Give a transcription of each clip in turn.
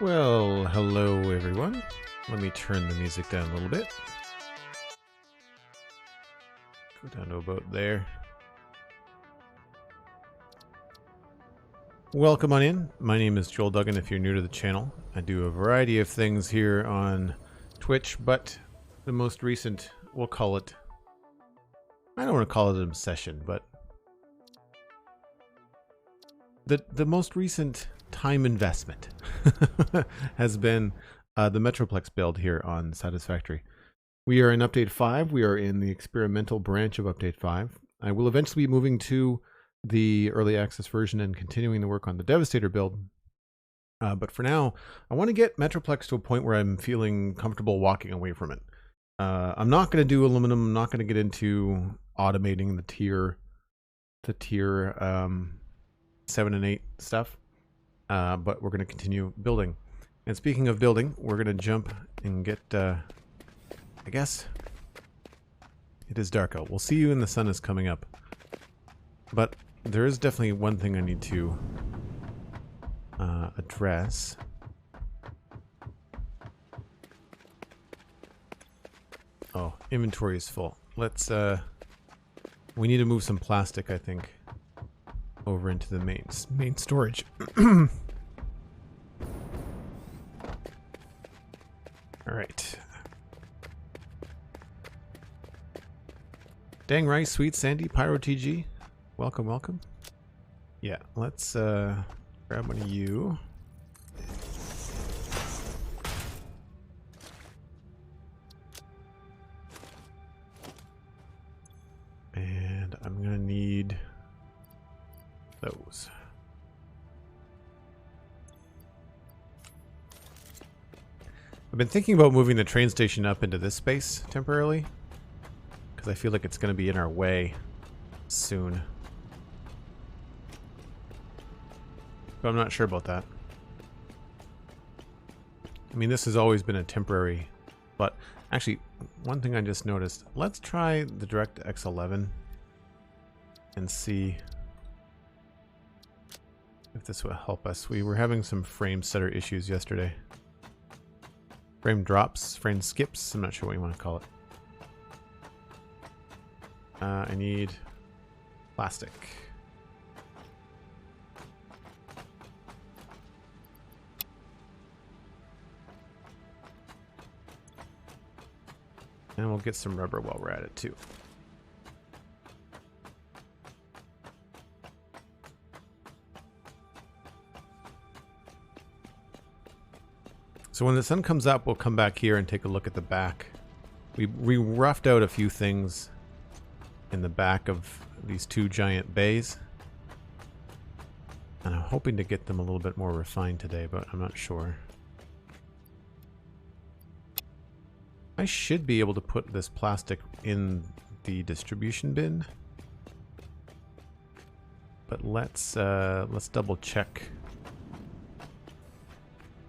Well, hello everyone. Let me turn the music down a little bit. Go down to about there. Welcome on in. My name is Joel Duggan if you're new to the channel. I do a variety of things here on Twitch, but the most recent, we'll call it, I don't want to call it an obsession, but the most recent time investment has been the Metroplex build here on Satisfactory. We are in Update 5. We are in the experimental branch of Update 5. I will eventually be moving to the early access version and continuing the work on the Devastator build. But for now, I want to get Metroplex to a point where I'm feeling comfortable walking away from it. I'm not going to do aluminum. I'm not going to get into automating the tier 7 and 8 stuff. But we're going to continue building. And speaking of building, we're going to jump and get, I guess, it is dark out. We'll see you when the sun is coming up. But there is definitely one thing I need to address. Oh, inventory is full. Let's, we need to move some plastic, I think, over into the main storage. All right. Dang right, sweet Sandy, Pyro TG. Welcome, welcome. Yeah, let's grab one of you. And I'm gonna need those. I've been thinking about moving the train station up into this space temporarily, because I feel like it's going to be in our way soon. But I'm not sure about that. I mean, this has always been a temporary, but actually, one thing I just noticed, let's try the DirectX 11 and see if this will help us. We were having some frame stutter issues yesterday. Frame drops, frame skips, I'm not sure what you want to call it. I need plastic. And we'll get some rubber while we're at it too. So when the sun comes up, we'll come back here and take a look at the back We roughed out a few things in the back of these two giant bays. And I'm hoping to get them a little bit more refined today, but I'm not sure. I should be able to put this plastic in the distribution bin. But let's double check.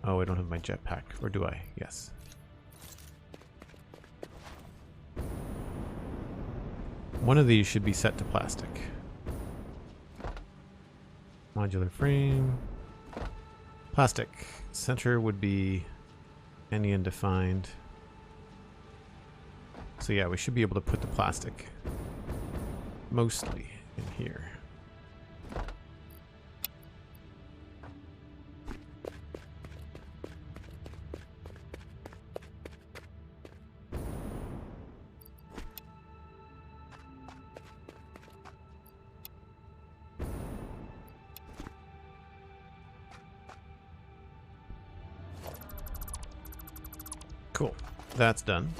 Oh, I don't have my jetpack, or do I? Yes. One of these should be set to plastic. Modular frame. Plastic. Center would be any undefined. So yeah, we should be able to put the plastic mostly in here. Cool. That's done.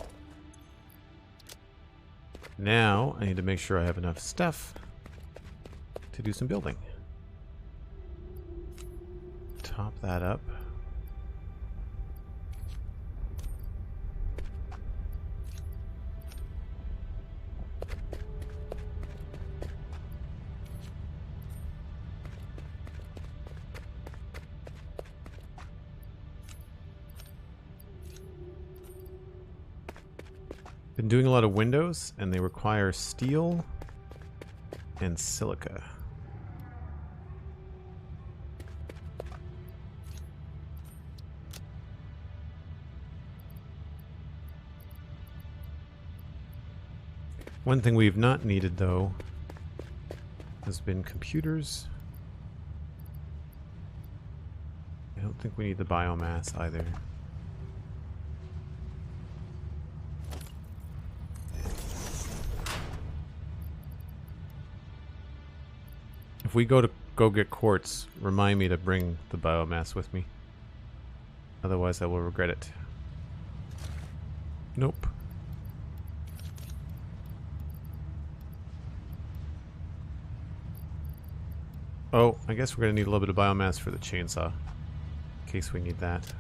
Now I need to make sure I have enough stuff to do some building. Top that up. Been doing a lot of windows, and they require steel and silica. One thing we've not needed, though, has been computers. I don't think we need the biomass either. If we go get quartz, remind me to bring the biomass with me. Otherwise I will regret it. Nope. Oh, I guess we're gonna need a little bit of biomass for the chainsaw. In case we need that.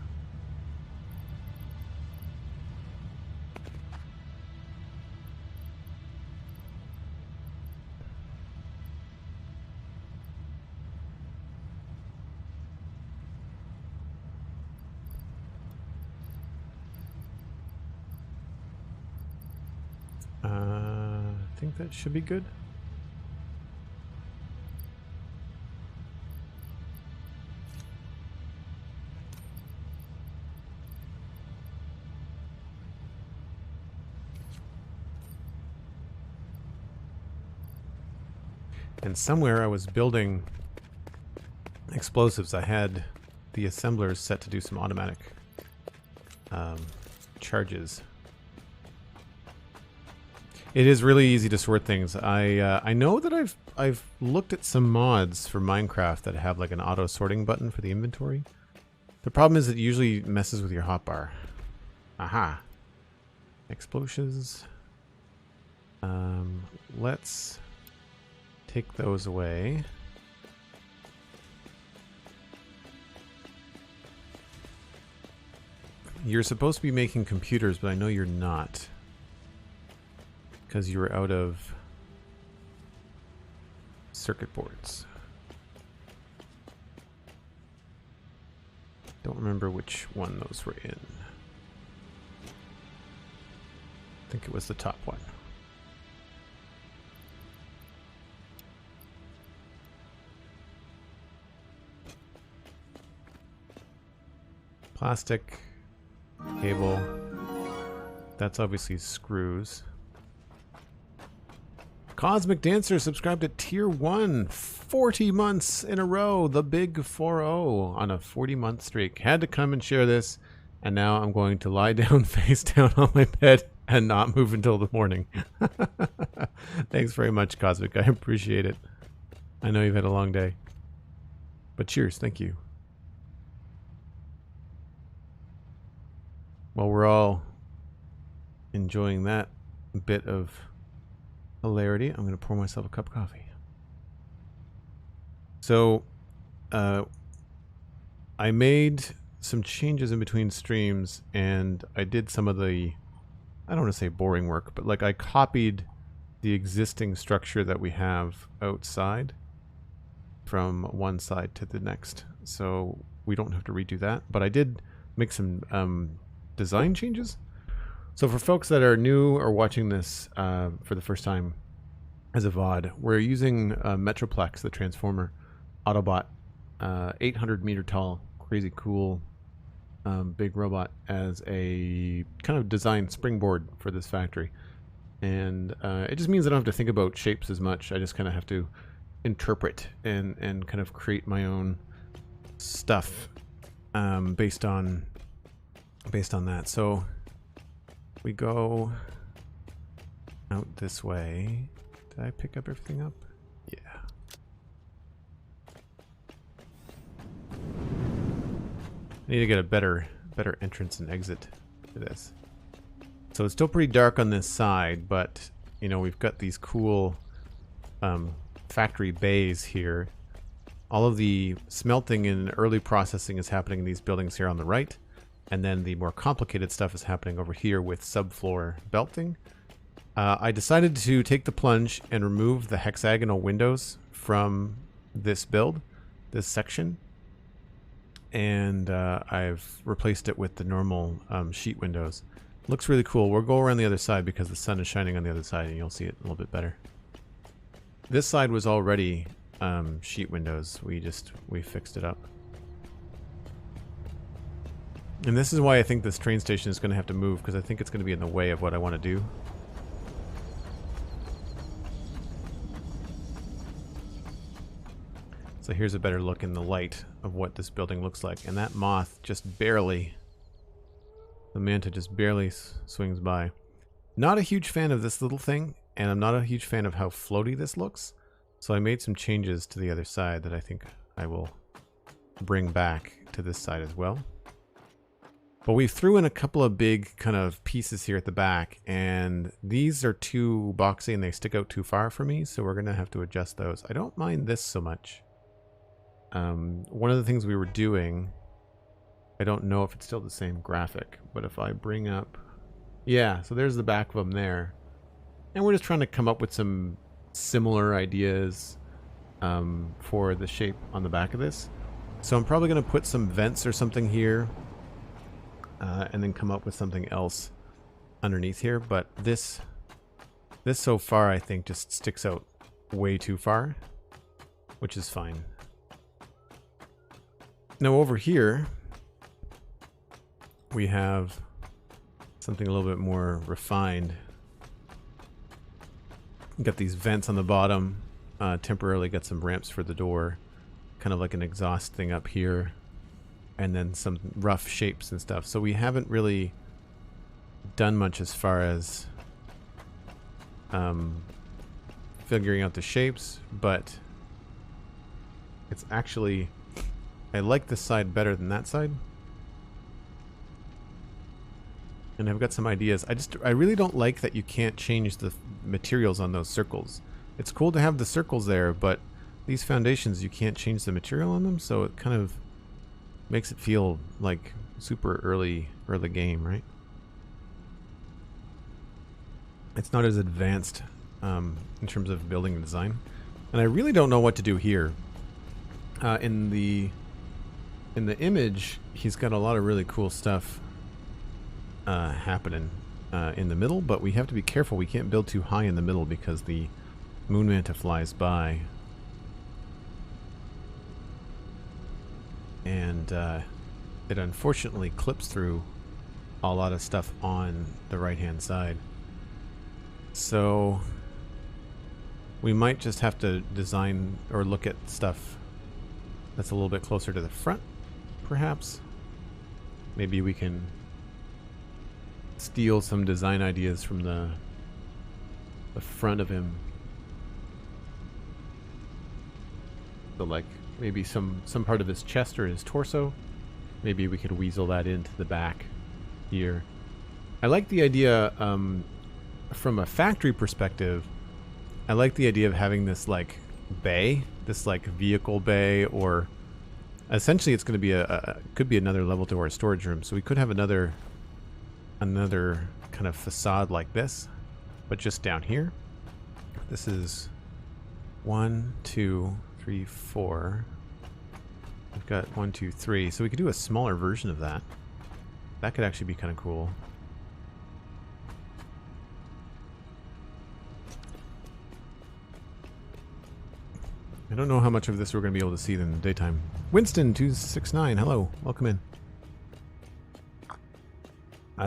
I think that should be good. And somewhere I was building explosives. I had the assemblers set to do some automatic charges. It is really easy to sort things. I know that I've looked at some mods for Minecraft that have like an auto sorting button for the inventory. The problem is it usually messes with your hotbar. Aha. Explosions. Let's take those away. You're supposed to be making computers, but I know you're not. Because you were out of circuit boards. Don't remember which one those were in. I think it was the top one. Plastic, cable. That's obviously screws. Cosmic Dancer subscribed to Tier 1, 40 months in a row, the big 4-0 on a 40-month streak. Had to come and share this, and now I'm going to lie down face down on my bed and not move until the morning. Thanks very much, Cosmic. I appreciate it. I know you've had a long day. But cheers, thank you. Well, we're all enjoying that bit of hilarity, I'm going to pour myself a cup of coffee. So, I made some changes in between streams, and I did some of the, I don't want to say boring work, but like I copied the existing structure that we have outside from one side to the next. So we don't have to redo that, but I did make some design changes. So for folks that are new or watching this for the first time as a VOD, we're using Metroplex, the Transformer Autobot, 800 meter tall, crazy cool big robot, as a kind of design springboard for this factory. And it just means I don't have to think about shapes as much. I just kind of have to interpret and kind of create my own stuff based on that. So we go out this way. Did I pick up everything up? Yeah. I need to get a better entrance and exit to this. So it's still pretty dark on this side, but you know, we've got these cool factory bays here. All of the smelting and early processing is happening in these buildings here on the right, and then the more complicated stuff is happening over here with subfloor belting. I decided to take the plunge and remove the hexagonal windows from this build, this section, and I've replaced it with the normal sheet windows. Looks really cool. We'll go around the other side because the sun is shining on the other side and you'll see it a little bit better. This side was already sheet windows. We fixed it up. And this is why I think this train station is going to have to move, because I think it's going to be in the way of what I want to do. So here's a better look in the light of what this building looks like. And that moth just barely, the manta just barely swings by. Not a huge fan of this little thing, and I'm not a huge fan of how floaty this looks. So I made some changes to the other side that I think I will bring back to this side as well. But we threw in a couple of big kind of pieces here at the back, and these are too boxy and they stick out too far for me, so we're going to have to adjust those. I don't mind this so much. One of the things we were doing, I don't know if it's still the same graphic, but if I bring up, yeah, so there's the back of them there. And we're just trying to come up with some similar ideas for the shape on the back of this. So I'm probably going to put some vents or something here, and then come up with something else underneath here. But this so far, I think, just sticks out way too far, which is fine. Now over here, we have something a little bit more refined. Got these vents on the bottom, temporarily got some ramps for the door, kind of like an exhaust thing up here, and then some rough shapes and stuff. So we haven't really done much as far as figuring out the shapes, but it's actually, I like this side better than that side. And I've got some ideas. I really don't like that you can't change the materials on those circles. It's cool to have the circles there, but these foundations, you can't change the material on them, so it kind of makes it feel like super early game, right? It's not as advanced in terms of building and design. And I really don't know what to do here. In the image, he's got a lot of really cool stuff happening in the middle, but we have to be careful. We can't build too high in the middle because the moon manta flies by, and it unfortunately clips through a lot of stuff on the right hand side. So we might just have to design or look at stuff that's a little bit closer to the front, perhaps. Maybe we can steal some design ideas from the front of him. So like maybe some part of his chest or his torso. Maybe we could weasel that into the back here. I like the idea, from a factory perspective, I like the idea of having this like bay, this like vehicle bay, or essentially it's going to be could be another level to our storage room. So we could have another kind of facade like this, but just down here. This is 1, 2, 3, 4. We've got 1, 2, 3. So we could do a smaller version of that. That could actually be kind of cool. I don't know how much of this we're going to be able to see in the daytime. Winston269, hello, welcome in.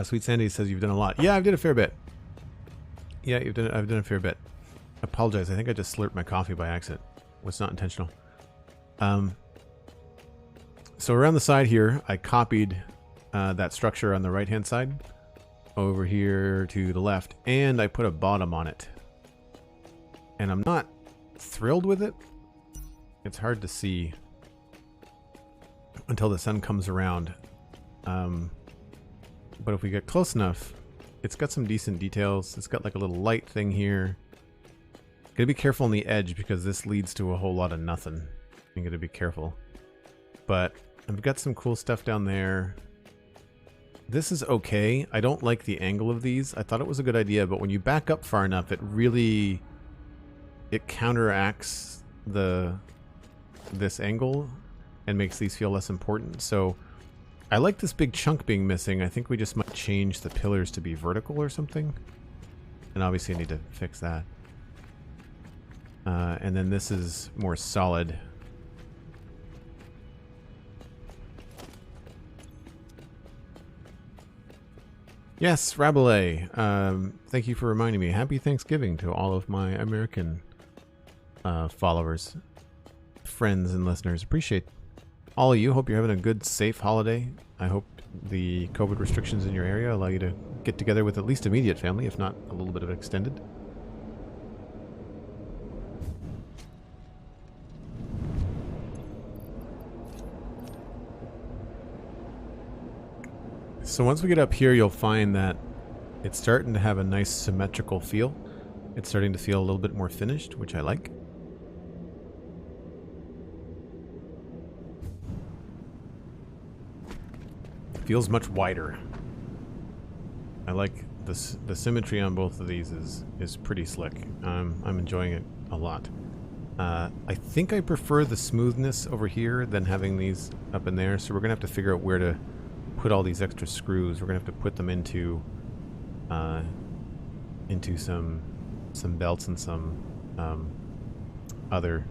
Sweet Sandy says you've done a lot. Yeah, I've done a fair bit. Yeah, I've done a fair bit. I apologize. I think I just slurped my coffee by accident. Was not intentional. So around the side here, I copied that structure on the right-hand side over here to the left, and I put a bottom on it. And I'm not thrilled with it. It's hard to see until the sun comes around. But if we get close enough, it's got some decent details. It's got like a little light thing here. Gotta be careful on the edge because this leads to a whole lot of nothing. You gotta be careful. But I've got some cool stuff down there. This is okay. I don't like the angle of these. I thought it was a good idea, but when you back up far enough, it counteracts this angle and makes these feel less important. So I like this big chunk being missing. I think we just might change the pillars to be vertical or something. And obviously I need to fix that. And then this is more solid. Yes, Rabelais. Thank you for reminding me. Happy Thanksgiving to all of my American followers, friends, and listeners. Appreciate all of you. Hope you're having a good, safe holiday. I hope the COVID restrictions in your area allow you to get together with at least immediate family, if not a little bit of extended. So once we get up here, you'll find that it's starting to have a nice symmetrical feel. It's starting to feel a little bit more finished, which I like. Feels much wider. I like this. The symmetry on both of these is pretty slick. I'm enjoying it a lot. I think I prefer the smoothness over here than having these up in there. So we're gonna have to figure out where to put all these extra screws. We're gonna have to put them into some belts and some other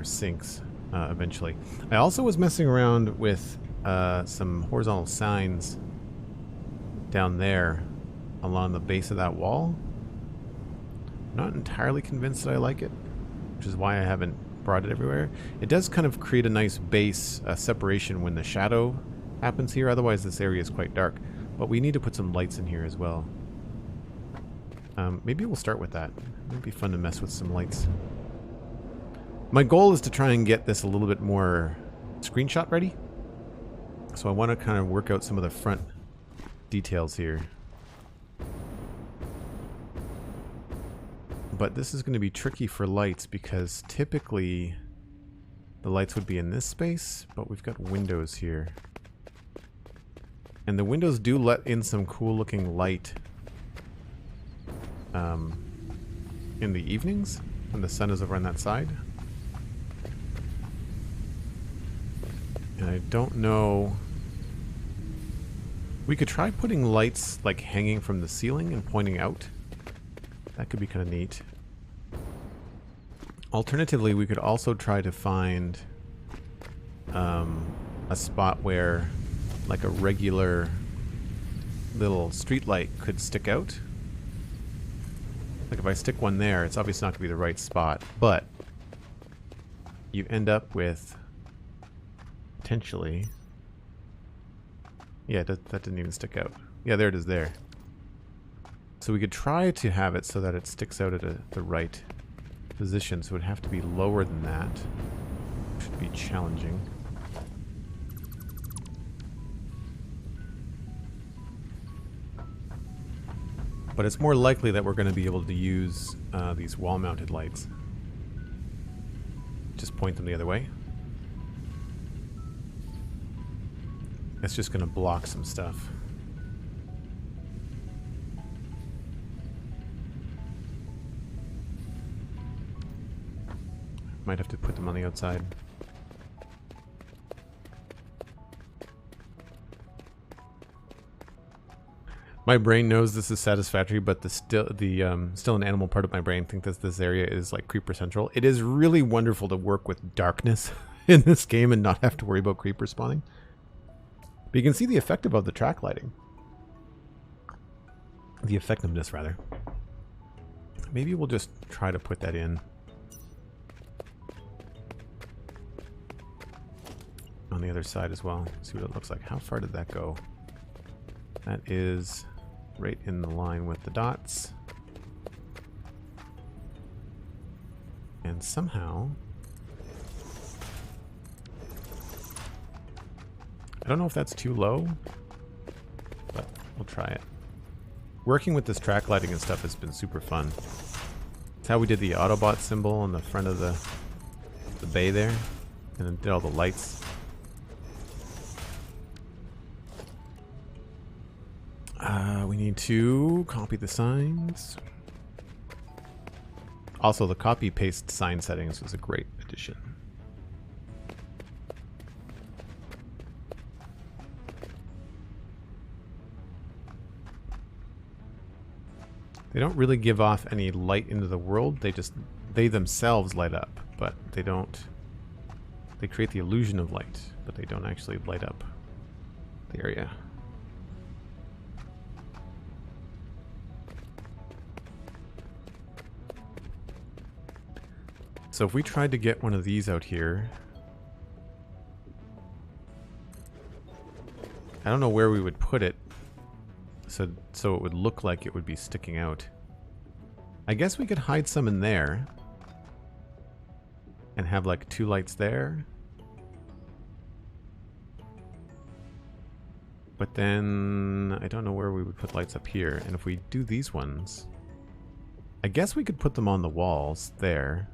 sinks. Eventually. I also was messing around with some horizontal signs down there along the base of that wall. Not entirely convinced that I like it, which is why I haven't brought it everywhere. It does kind of create a nice base separation when the shadow happens here. Otherwise this area is quite dark. But we need to put some lights in here as well. Maybe we'll start with that. It'd be fun to mess with some lights. My goal is to try and get this a little bit more screenshot ready. So I want to kind of work out some of the front details here. But this is going to be tricky for lights because typically the lights would be in this space, but we've got windows here. And the windows do let in some cool looking light in the evenings when the sun is over on that side. And I don't know. We could try putting lights like hanging from the ceiling and pointing out. That could be kind of neat. Alternatively, we could also try to find a spot where like a regular little street light could stick out. Like if I stick one there, it's obviously not going to be the right spot, but you end up with potentially... Yeah, that didn't even stick out. Yeah, there it is there. So we could try to have it so that it sticks out at the right position, so it would have to be lower than that. Should be challenging. but it's more likely that we're going to be able to use these wall-mounted lights. Just point them the other way. It's just going to block some stuff. Might have to put them on the outside. My brain knows this is Satisfactory, but still an animal part of my brain thinks that this area is like Creeper Central. It is really wonderful to work with darkness in this game and not have to worry about creepers spawning. But you can see the effect of the track lighting. The effectiveness, rather. Maybe we'll just try to put that in on the other side as well. See what it looks like. How far did that go? That is right in the line with the dots. And somehow, I don't know if that's too low, but we'll try it. Working with this track lighting and stuff has been super fun. It's how we did the Autobot symbol on the front of the bay there, and then did all the lights. We need to copy the signs. Also, the copy-paste sign settings was a great addition. They don't really give off any light into the world. They themselves light up, but they don't. They create the illusion of light, but they don't actually light up the area. So if we tried to get one of these out here, I don't know where we would put it, so it would look like it would be sticking out. I guess we could hide some in there and have like 2 lights there. But then I don't know where we would put lights up here. And if we do these ones, I guess we could put them on the walls there.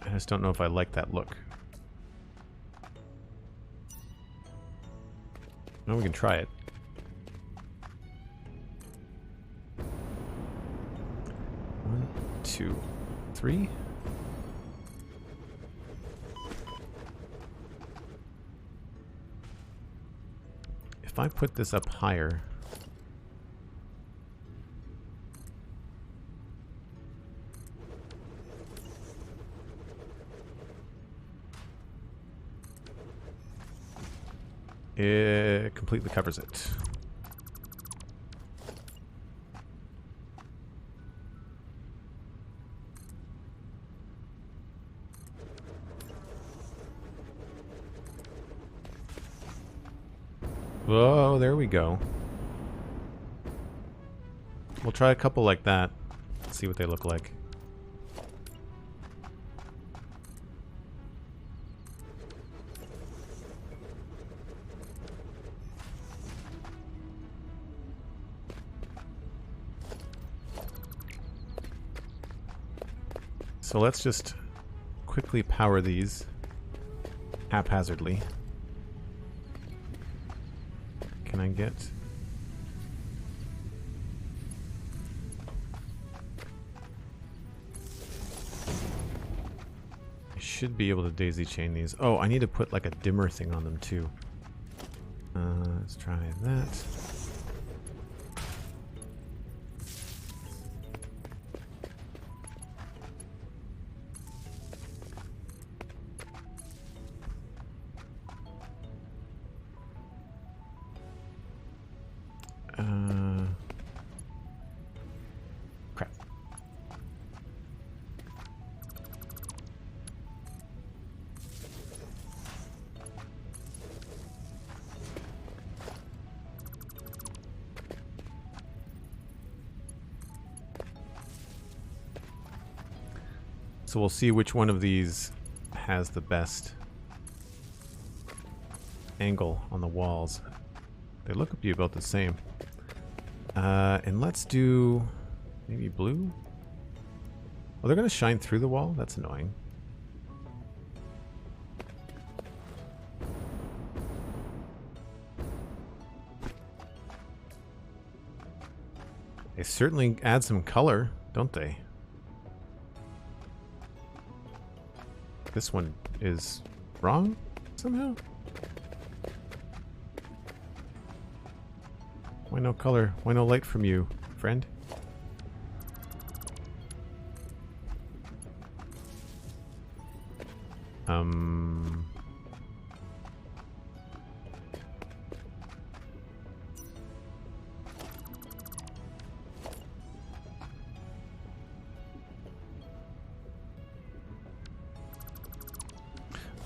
I just don't know if I like that look. No, we can try it. One, 2, 3. If I put this up higher, it completely covers it. Whoa, there we go. We'll try a couple like that. See what they look like. So let's just quickly power these haphazardly. Can I get... I should be able to daisy chain these. Oh, I need to put like a dimmer thing on them too. Let's try that. Crap. So we'll see which one of these has the best angle on the walls. They look to be about the same. And let's do maybe blue. Oh, they're going to shine through the wall? That's annoying. They certainly add some color, don't they? This one is wrong somehow? Why no color? Why no light from you, friend?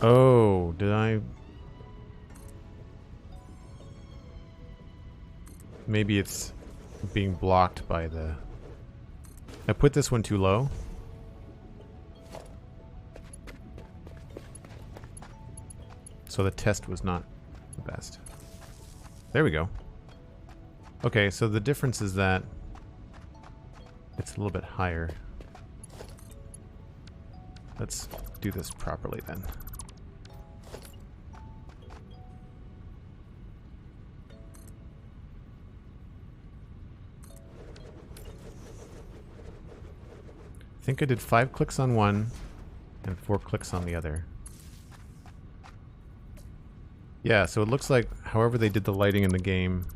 Oh, did I? Maybe it's being blocked by the... I put this one too low. So the test was not the best. There we go. Okay, so the difference is that it's a little bit higher. Let's do this properly then. I think I did 5 clicks on one and 4 clicks on the other. Yeah, so it looks like however they did the lighting in the game,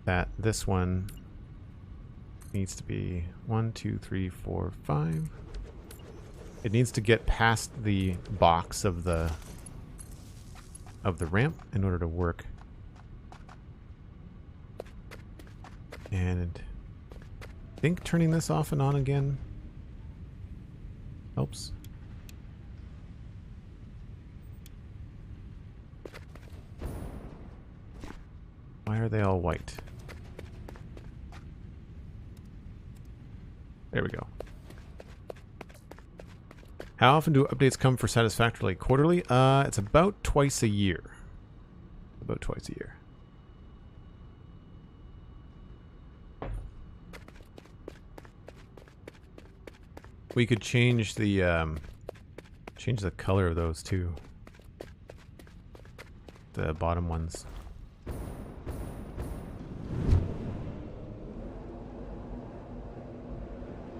that this one needs to be 1, 2, 3, 4, 5. It needs to get past the box of the ramp in order to work. And I think turning this off and on again helps. Why are they all white? There we go. How often do updates come for Satisfactory? Quarterly? It's about twice a year. About twice a year. We could change the color of those too. The bottom ones.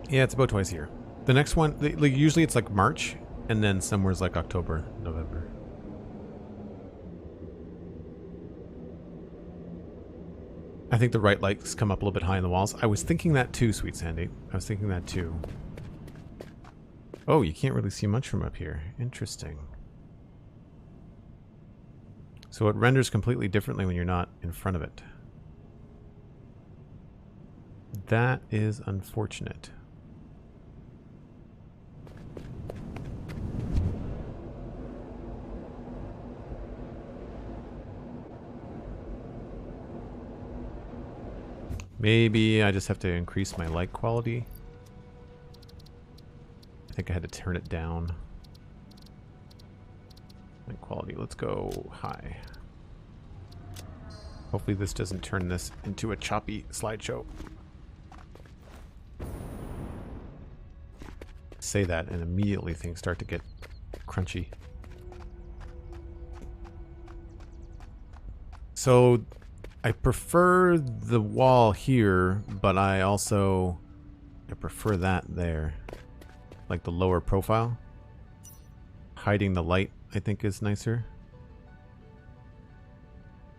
Yeah, it's about twice a year. The next one, like usually it's like March, and then somewhere's like October, November. I think the right lights come up a little bit high in the walls. I was thinking that too, Sweet Sandy. I was thinking that too. Oh, you can't really see much from up here. Interesting. So it renders completely differently when you're not in front of it. That is unfortunate. Maybe I just have to increase my light quality. I think I had to turn it down. Light quality, let's go high. Hopefully this doesn't turn this into a choppy slideshow. Say that and immediately things start to get crunchy. So I prefer the wall here, but I prefer that there. Like the lower profile. Hiding the light, I think, is nicer.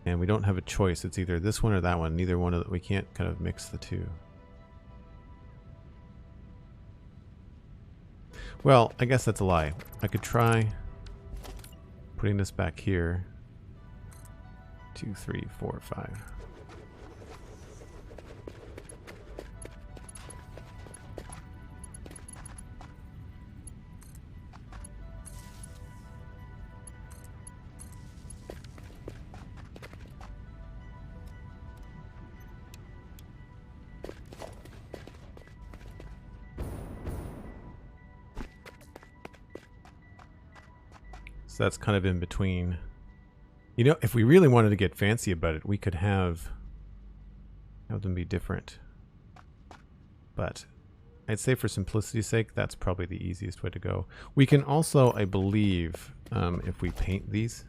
And we don't have a choice. It's either this one or that one. Neither one of we can't kind of mix the two. Well, I guess that's a lie. I could try putting this back here. 2, 3, 4, 5. So that's kind of in between. You know, if we really wanted to get fancy about it, we could have them be different. But I'd say for simplicity's sake, that's probably the easiest way to go. We can also, I believe, if we paint these,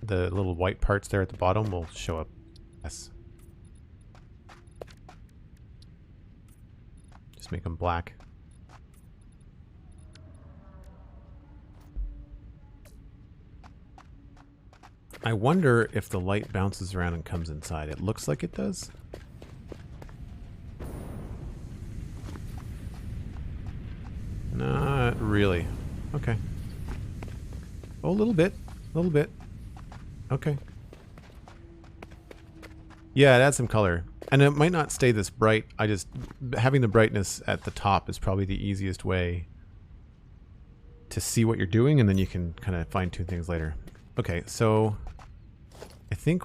the little white parts there at the bottom will show up. Yes. Just make them black. I wonder if the light bounces around and comes inside. It looks like it does. Not really. Okay. Oh, a little bit. A little bit. Okay. Yeah, it adds some color. And it might not stay this bright. Having the brightness at the top is probably the easiest way to see what you're doing, and then you can kind of fine-tune things later. Okay, so I think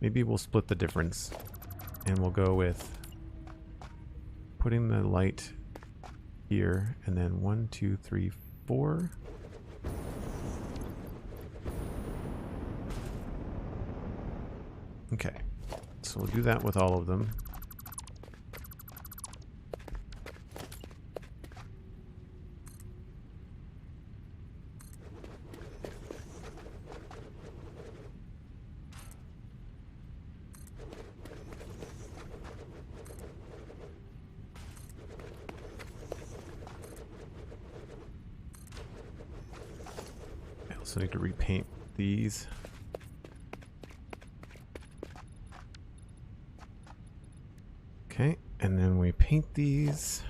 maybe we'll split the difference, and we'll go with putting the light here, and then 1, 2, 3, 4. Okay, so we'll do that with all of them. I also need to repaint these. Okay, and then we paint these.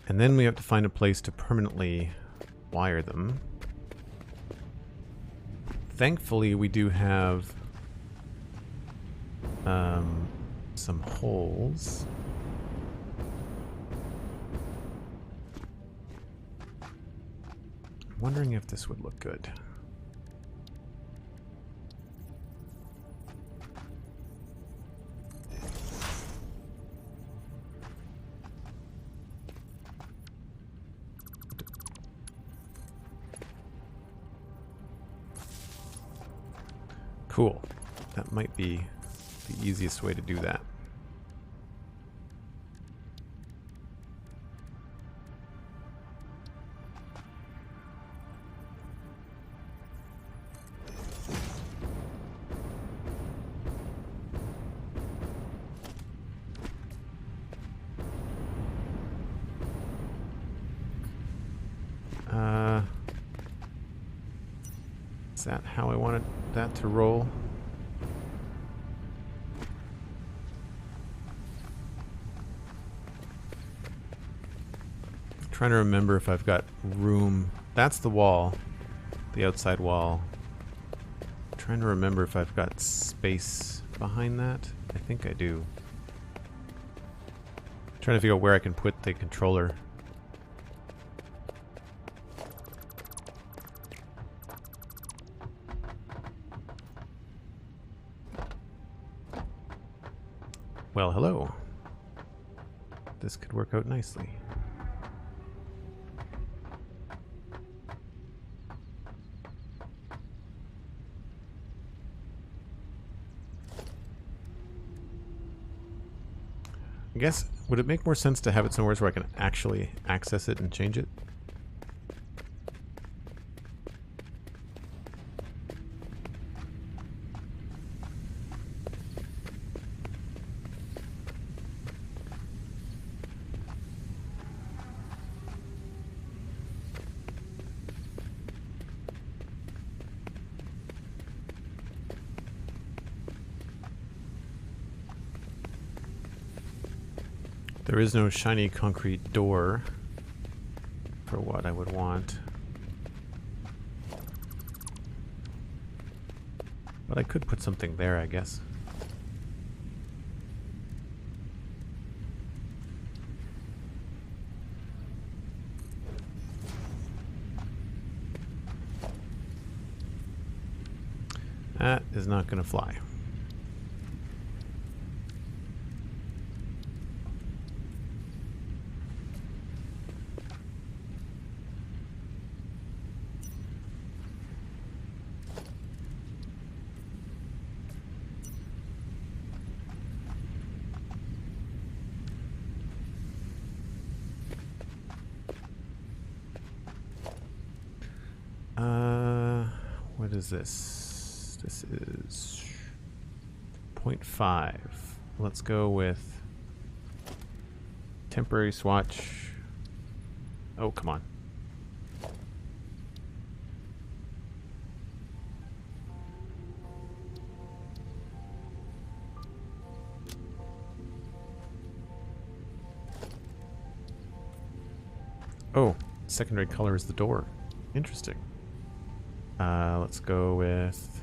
And then we have to find a place to permanently wire them. Thankfully, we do have some holes. I'm wondering if this would look good. Cool. That might be the easiest way to do that. Is that how I wanted that to roll? I'm trying to remember if I've got room. That's the wall, the outside wall. I'm trying to remember if I've got space behind that. I think I do. I'm trying to figure out where I can put the controller. Well, hello. This could work out nicely. I guess, would it make more sense to have it somewhere where I can actually access it and change it? There is no shiny concrete door for what I would want. But I could put something there, I guess. That is not going to fly. is this? This is 0.5. Let's go with temporary swatch. Oh, come on. Oh, secondary color is the door. Interesting. Let's go with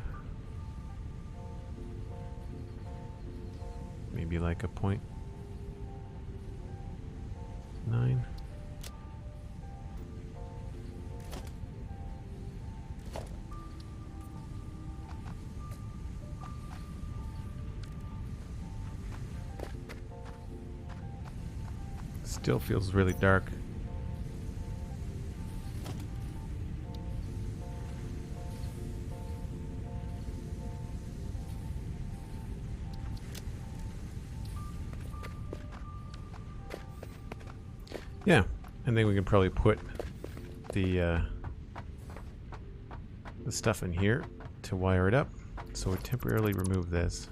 maybe like a 0.9. Still feels really dark. Yeah, and then we can probably put the stuff in here to wire it up. So we temporarily remove this.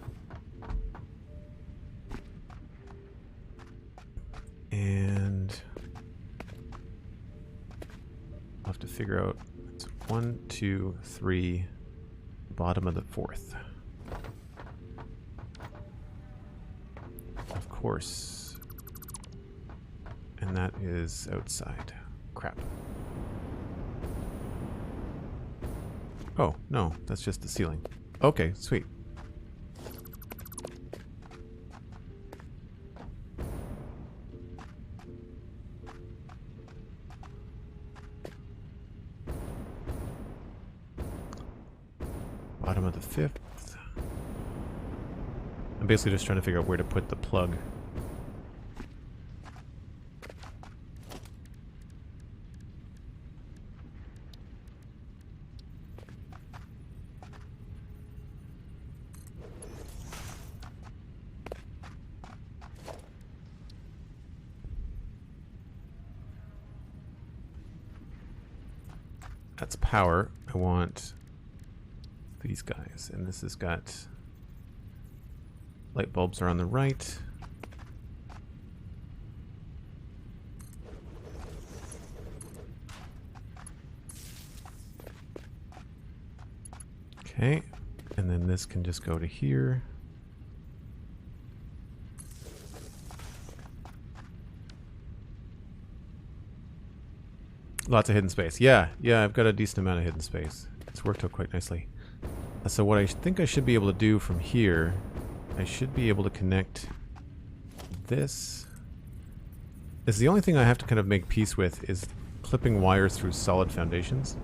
And I'll have to figure out, it's 1, 2, 3, bottom of the 4th. Of course. And that is outside. Crap. Oh, no, that's just the ceiling. Okay, sweet. Bottom of the 5th. I'm basically just trying to figure out where to put the plug. That's power. I want these guys, and this has got light bulbs are on the right. Okay, and then this can just go to here. Lots of hidden space. Yeah, I've got a decent amount of hidden space. It's worked out quite nicely. So what I think I should be able to do from here, I should be able to connect this. Is the only thing I have to kind of make peace with is clipping wires through solid foundations.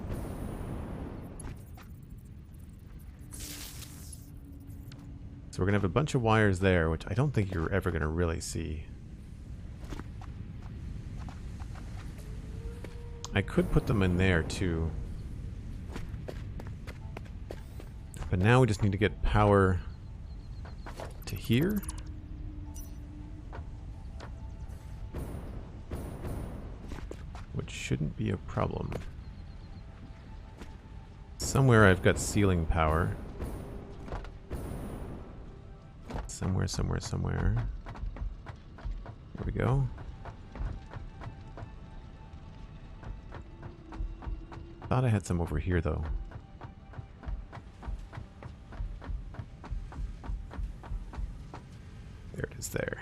So we're going to have a bunch of wires there, which I don't think you're ever going to really see. I could put them in there too. But now we just need to get power to here. Which shouldn't be a problem. Somewhere I've got ceiling power. Somewhere. There we go. Thought I had some over here though. There it is there.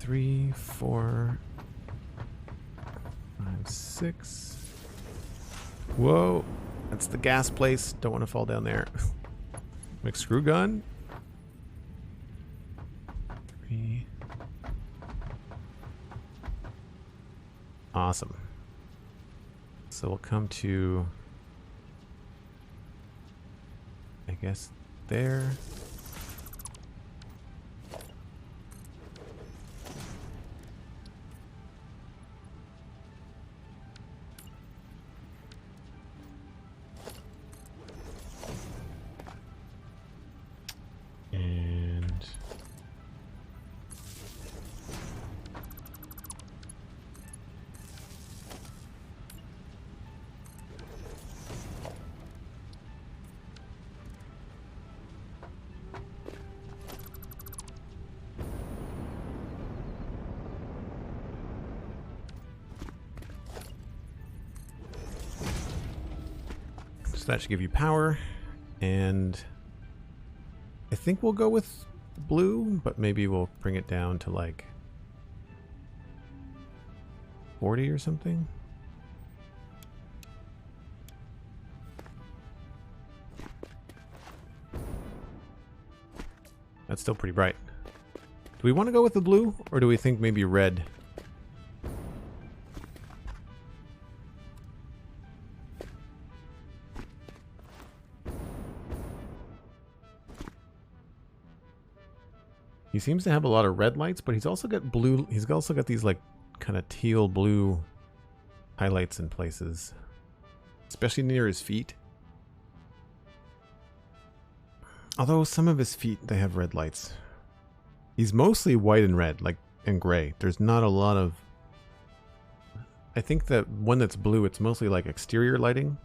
Three, 4, 5, 6. Whoa, that's the gas place. Don't want to fall down there. Make screw gun. 3. Awesome. So we'll come to, I guess, there. So that should give you power, and I think we'll go with blue, but maybe we'll bring it down to like 40 or something. That's still pretty bright. Do we want to go with the blue, or do we think maybe red? He seems to have a lot of red lights, but he's also got blue. He's also got these like kind of teal blue highlights in places, especially near his feet. Although some of his feet, they have red lights. He's mostly white and red, like, and gray. There's not a lot of... I think that one that's blue, it's mostly like exterior lighting.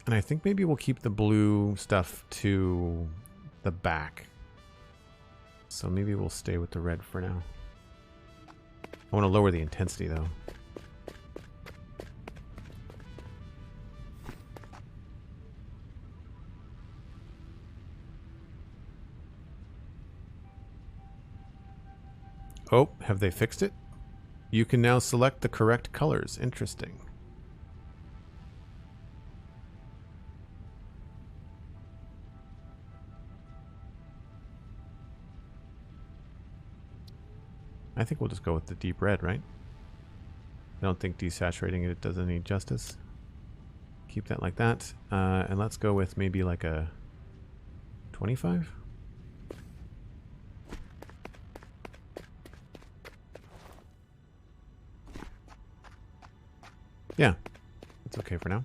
And I think maybe we'll keep the blue stuff to the back. So maybe we'll stay with the red for now. I want to lower the intensity though. Oh, have they fixed it? You can now select the correct colors. Interesting. I think we'll just go with the deep red, right? I don't think desaturating it does any justice. Keep that like that. And let's go with maybe like a 25? Yeah, it's okay for now.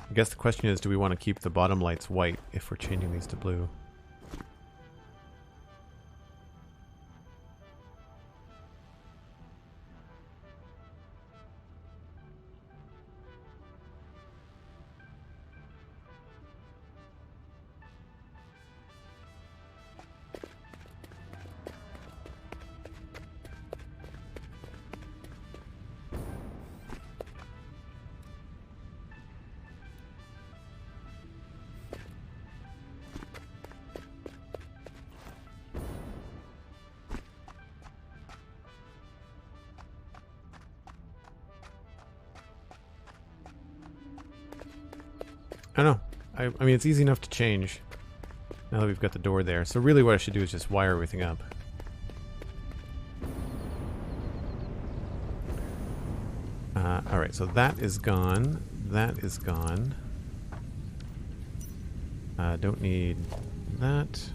I guess the question is, do we want to keep the bottom lights white if we're changing these to blue? I don't know. I mean, it's easy enough to change now that we've got the door there. So really what I should do is just wire everything up. Alright, so that is gone. That is gone. Don't need that.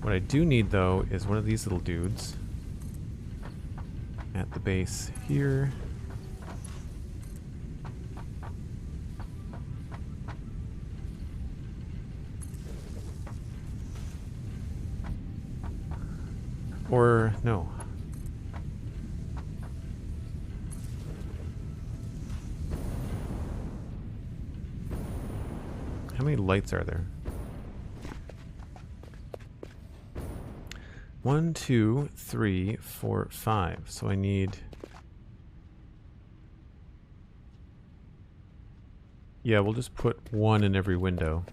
What I do need, though, is one of these little dudes at the base here. Or, no. How many lights are there? 1, 2, 3, 4, 5. So I need... Yeah, we'll just put one in every window.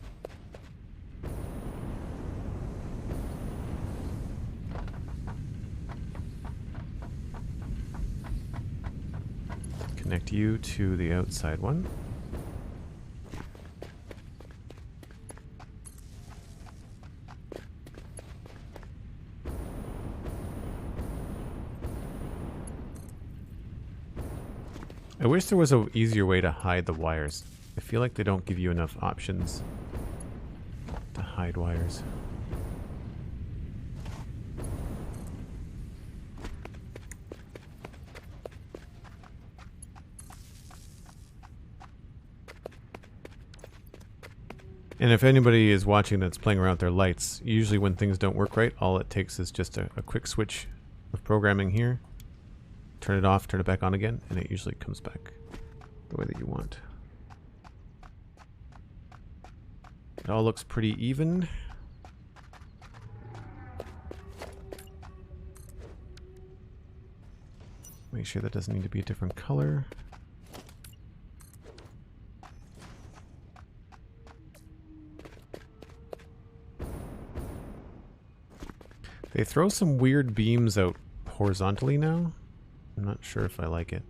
Connect you to the outside one. I wish there was an easier way to hide the wires. I feel like they don't give you enough options to hide wires. And if anybody is watching that's playing around with their lights, usually when things don't work right, all it takes is just a quick switch of programming here. Turn it off, turn it back on again, and it usually comes back the way that you want. It all looks pretty even. make sure that doesn't need to be a different color. They throw some weird beams out horizontally now. I'm not sure if I like it.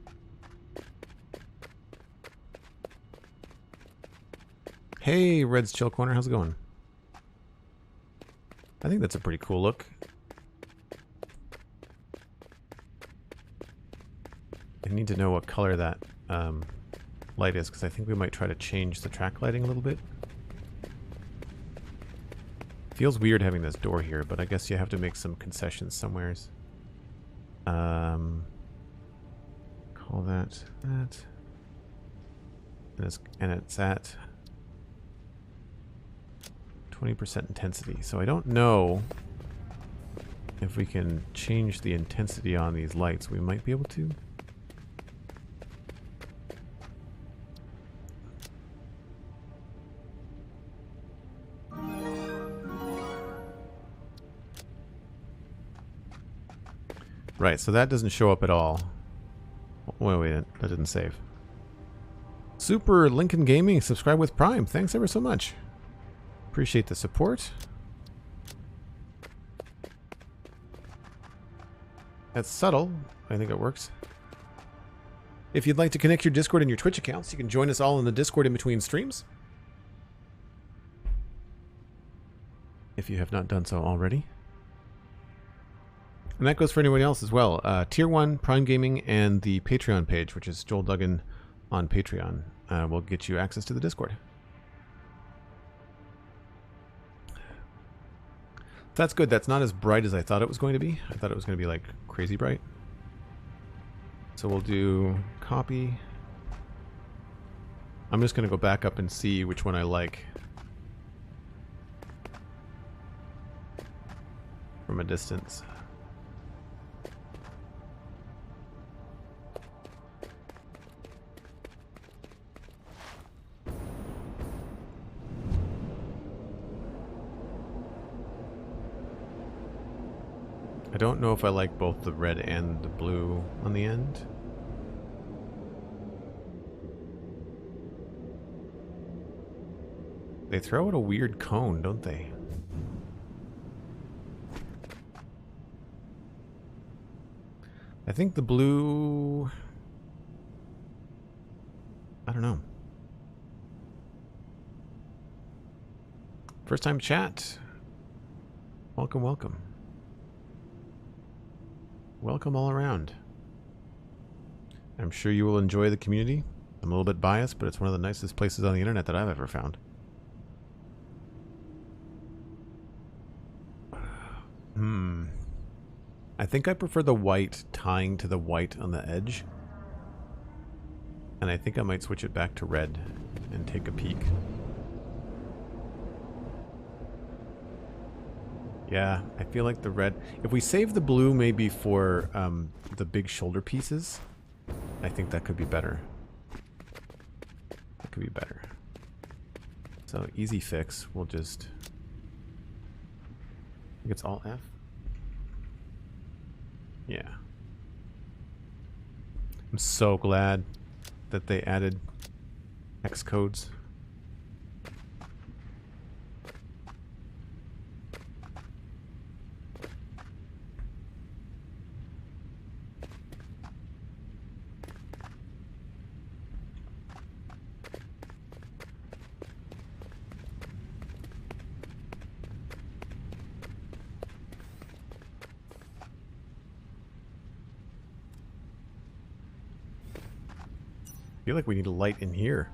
Hey, Red's Chill Corner, how's it going? I think that's a pretty cool look. I need to know what color that light is, because I think we might try to change the track lighting a little bit. Feels weird having this door here, but I guess you have to make some concessions somewheres. Call that that. And it's at 20% intensity. So I don't know if we can change the intensity on these lights. We might be able to. Right, so that doesn't show up at all. Wait, that didn't save. Super Lincoln Gaming, subscribe with Prime. Thanks ever so much. Appreciate the support. That's subtle. I think it works. If you'd like to connect your Discord and your Twitch accounts, you can join us all in the Discord in between streams. If you have not done so already. And that goes for anyone else as well. Tier 1, Prime Gaming, and the Patreon page, which is Joel Duggan on Patreon, will get you access to the Discord. That's good. That's not as bright as I thought it was going to be. I thought it was going to be like crazy bright. So we'll do copy. I'm just going to go back up and see which one I like from a distance. I don't know if I like both the red and the blue on the end. They throw out a weird cone, don't they? I think the blue... I don't know. First time chat. Welcome, welcome. Welcome all around. I'm sure you will enjoy the community. I'm a little bit biased, but it's one of the nicest places on the internet that I've ever found. I think I prefer the white tying to the white on the edge. And I think I might switch it back to red and take a peek. Yeah, I feel like the red... If we save the blue maybe for the big shoulder pieces, I think that could be better. That could be better. So easy fix, we'll just... I think it's Alt F. Yeah. I'm so glad that they added hex codes. I feel like we need a light in here.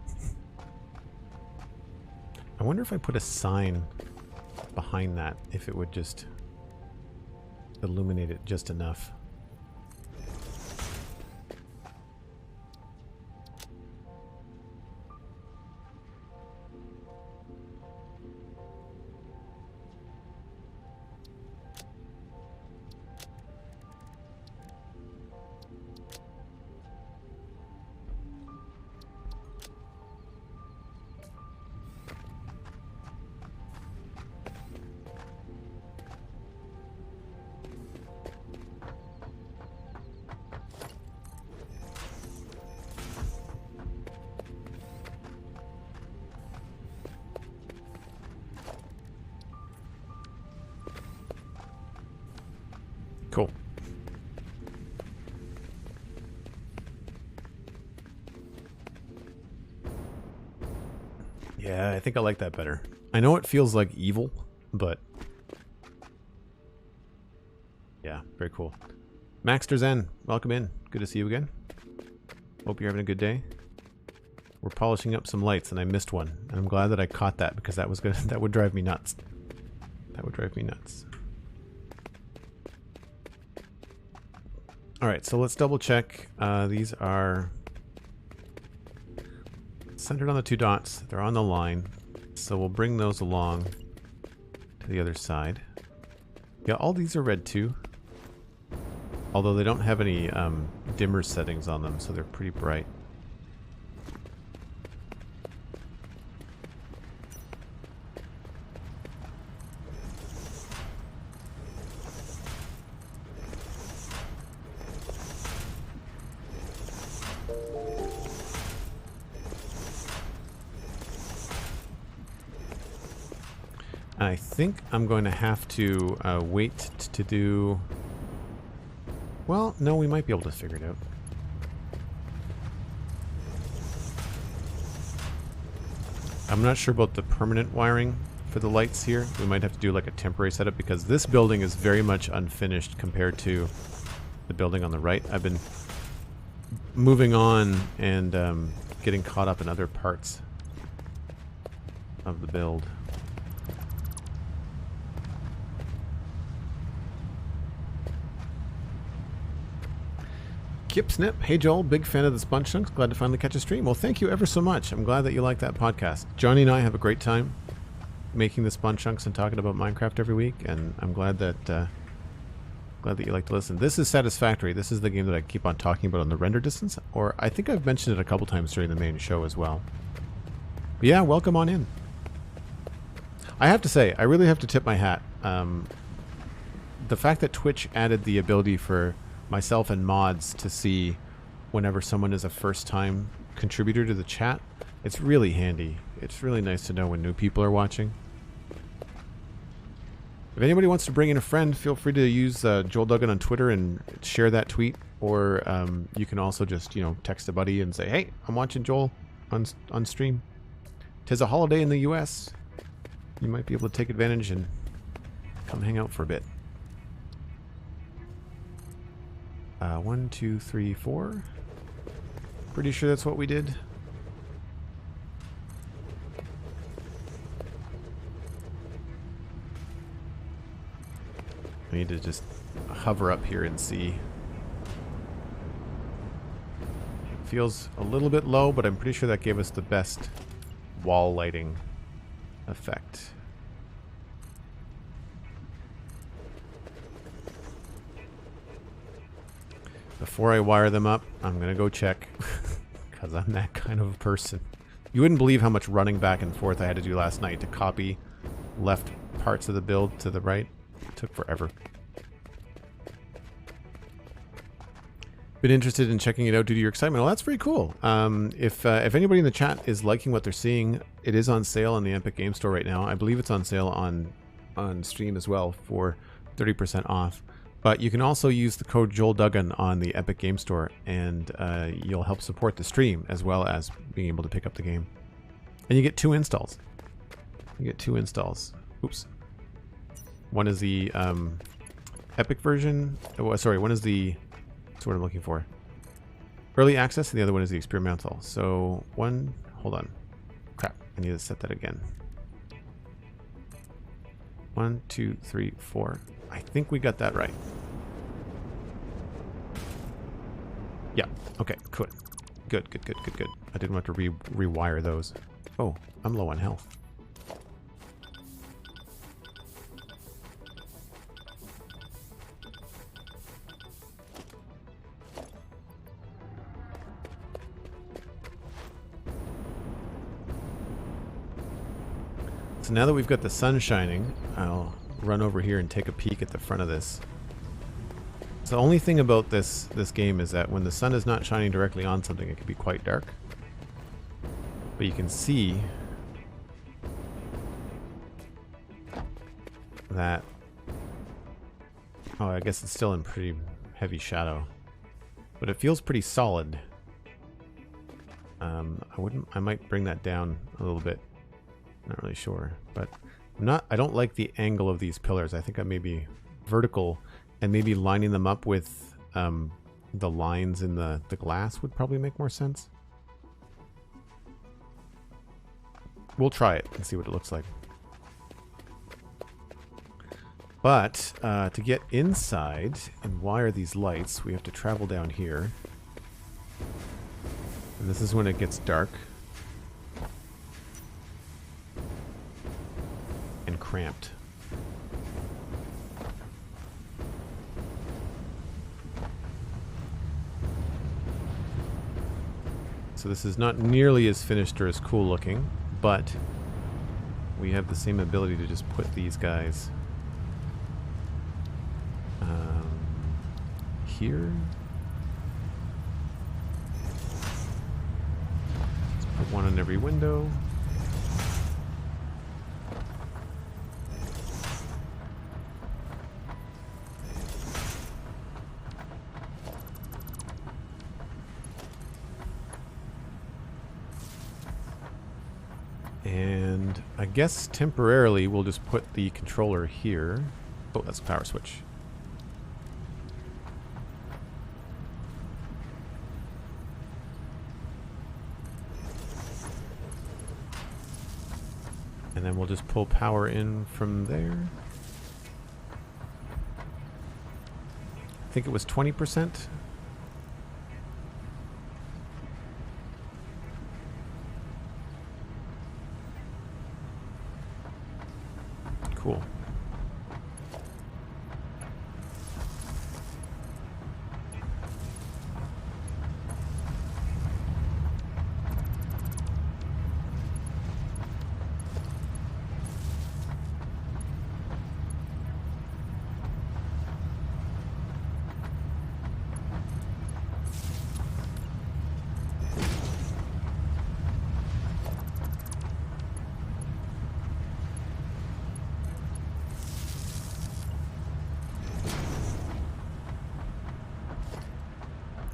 I wonder if I put a sign behind that, if it would just illuminate it just enough. Cool. Yeah, I think I like that better. I know it feels like evil, but yeah, very cool. Maxter Zen, welcome in. Good to see you again. Hope you're having a good day. We're polishing up some lights and I missed one. And I'm glad that I caught that because that was good. That would drive me nuts. That would drive me nuts. Alright, so let's double check. These are centered on the 2 dots. They're on the line. So we'll bring those along to the other side. Yeah, all these are red too. Although they don't have any dimmer settings on them, so they're pretty bright. I think I'm going to have to wait to do... Well, no, we might be able to figure it out. I'm not sure about the permanent wiring for the lights here. We might have to do like a temporary setup because this building is very much unfinished compared to the building on the right. I've been moving on and getting caught up in other parts of the build. Kipsnip, hey Joel, big fan of the Sponge Chunks. Glad to finally catch a stream. Well, thank you ever so much. I'm glad that you like that podcast. Johnny and I have a great time making the Sponge Chunks and talking about Minecraft every week, and I'm glad that you like to listen. This is Satisfactory. This is the game that I keep on talking about on the render distance, or I think I've mentioned it a couple times during the main show as well. But yeah, welcome on in. I have to say, I really have to tip my hat. The fact that Twitch added the ability for myself and mods to see whenever someone is a first-time contributor to the chat, it's really handy. It's really nice to know when new people are watching. If anybody wants to bring in a friend, feel free to use Joel Duggan on Twitter and share that tweet, or you can also just, you know, text a buddy and say, hey, I'm watching Joel on stream. 'Tis a holiday in the US. You might be able to take advantage and come hang out for a bit. 1, 2, 3, 4. Pretty sure that's what we did. I need to just hover up here and see. Feels a little bit low, but I'm pretty sure that gave us the best wall lighting effect. Before I wire them up, I'm going to go check, because I'm that kind of a person. You wouldn't believe how much running back and forth I had to do last night to copy left parts of the build to the right. It took forever. Been interested in checking it out due to your excitement. Well, that's pretty cool. If anybody in the chat is liking what they're seeing, it is on sale on the Epic Game Store right now. I believe it's on sale on Steam as well for 30% off. But you can also use the code Joel Duggan on the Epic Game Store, and you'll help support the stream as well as being able to pick up the game. And you get 2 installs. You get 2 installs. Oops. One is the Epic version. Oh, sorry, one is the... That's what I'm looking for. Early access, and the other one is the experimental. So one... Hold on. Crap. I need to set that again. 1, 2, 3, 4. I think we got that right. Yeah. Okay. Good. Good. Good. Good. Good. Good. I didn't want to rewire those. Oh, I'm low on health. So now that we've got the sun shining, I'll run over here and take a peek at the front of this. So the only thing about this game is that when the sun is not shining directly on something, it can be quite dark. But you can see that Oh, I guess it's still in pretty heavy shadow. But it feels pretty solid. I might bring that down a little bit. Not really sure. But I don't like the angle of these pillars. I think I may be vertical and maybe lining them up with the lines in the glass would probably make more sense. We'll try it and see what it looks like. But to get inside and wire these lights, we have to travel down here. And this is when it gets dark. And cramped. So this is not nearly as finished or as cool looking, but we have the same ability to just put these guys here. Let's put one on every window. And I guess temporarily we'll just put the controller here. Oh, that's a power switch. And then we'll just pull power in from there. I think it was 20%. Cool.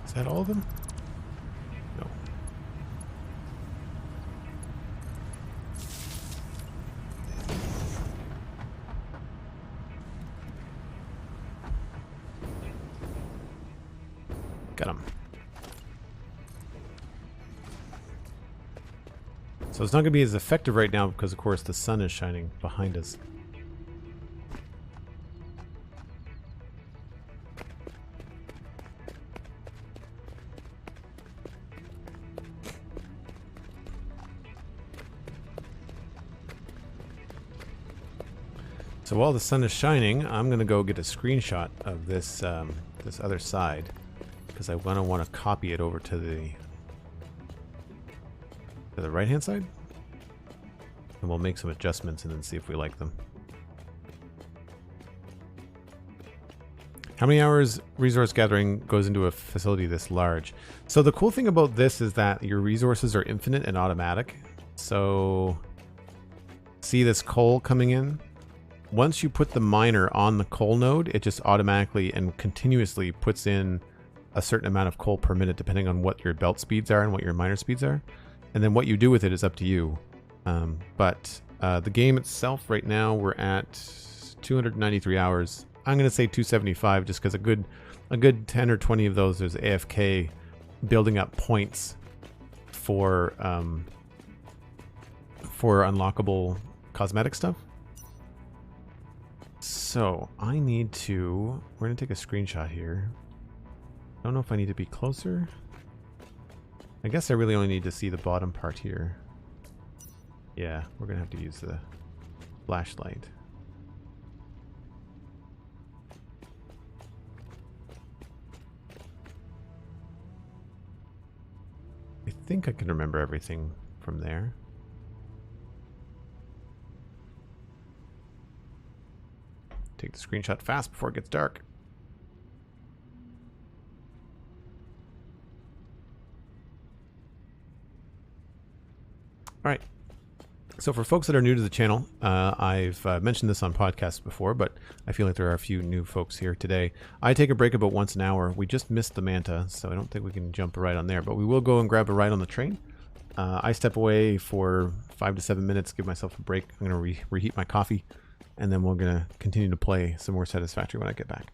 Is that all of them? No. Got him. So it's not going to be as effective right now because, of course, the sun is shining behind us. So while the sun is shining, I'm going to go get a screenshot of this this other side because I want to copy it over to the right-hand side. And we'll make some adjustments and then see if we like them. How many hours resource gathering goes into a facility this large? So the cool thing about this is that your resources are infinite and automatic. So see this coal coming in? Once you put the miner on the coal node, it just automatically and continuously puts in a certain amount of coal per minute depending on what your belt speeds are and what your miner speeds are. And then what you do with it is up to you. But the game itself right now we're at 293 hours. I'm going to say 275 just because a good 10 or 20 of those is AFK building up points for unlockable cosmetic stuff. So I need to, we're going to take a screenshot here. I don't know if I need to be closer. I guess I really only need to see the bottom part here. Yeah, we're going to have to use the flashlight. I think I can remember everything from there. Take the screenshot fast before it gets dark. All right. So for folks that are new to the channel, I've mentioned this on podcasts before, but I feel like there are a few new folks here today. I take a break about once an hour. We just missed the Manta, so I don't think we can jump a ride on there, but we will go and grab a ride on the train. I step away for 5 to 7 minutes, give myself a break. I'm going to reheat my coffee, and then we're going to continue to play some more Satisfactory when I get back.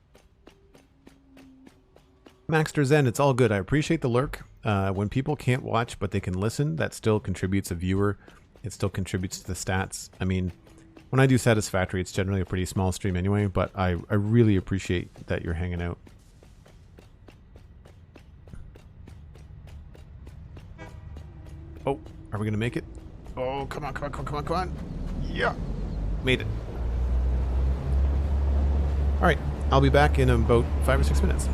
Maxter Zen, it's all good. I appreciate the lurk. When people can't watch, but they can listen, that still contributes a viewer. It still contributes to the stats. I mean, when I do Satisfactory, it's generally a pretty small stream anyway, but I really appreciate that you're hanging out. Oh, are we going to make it? Oh, come on, come on, come on, come on, come on. Yeah, made it. All right, I'll be back in about 5 or 6 minutes.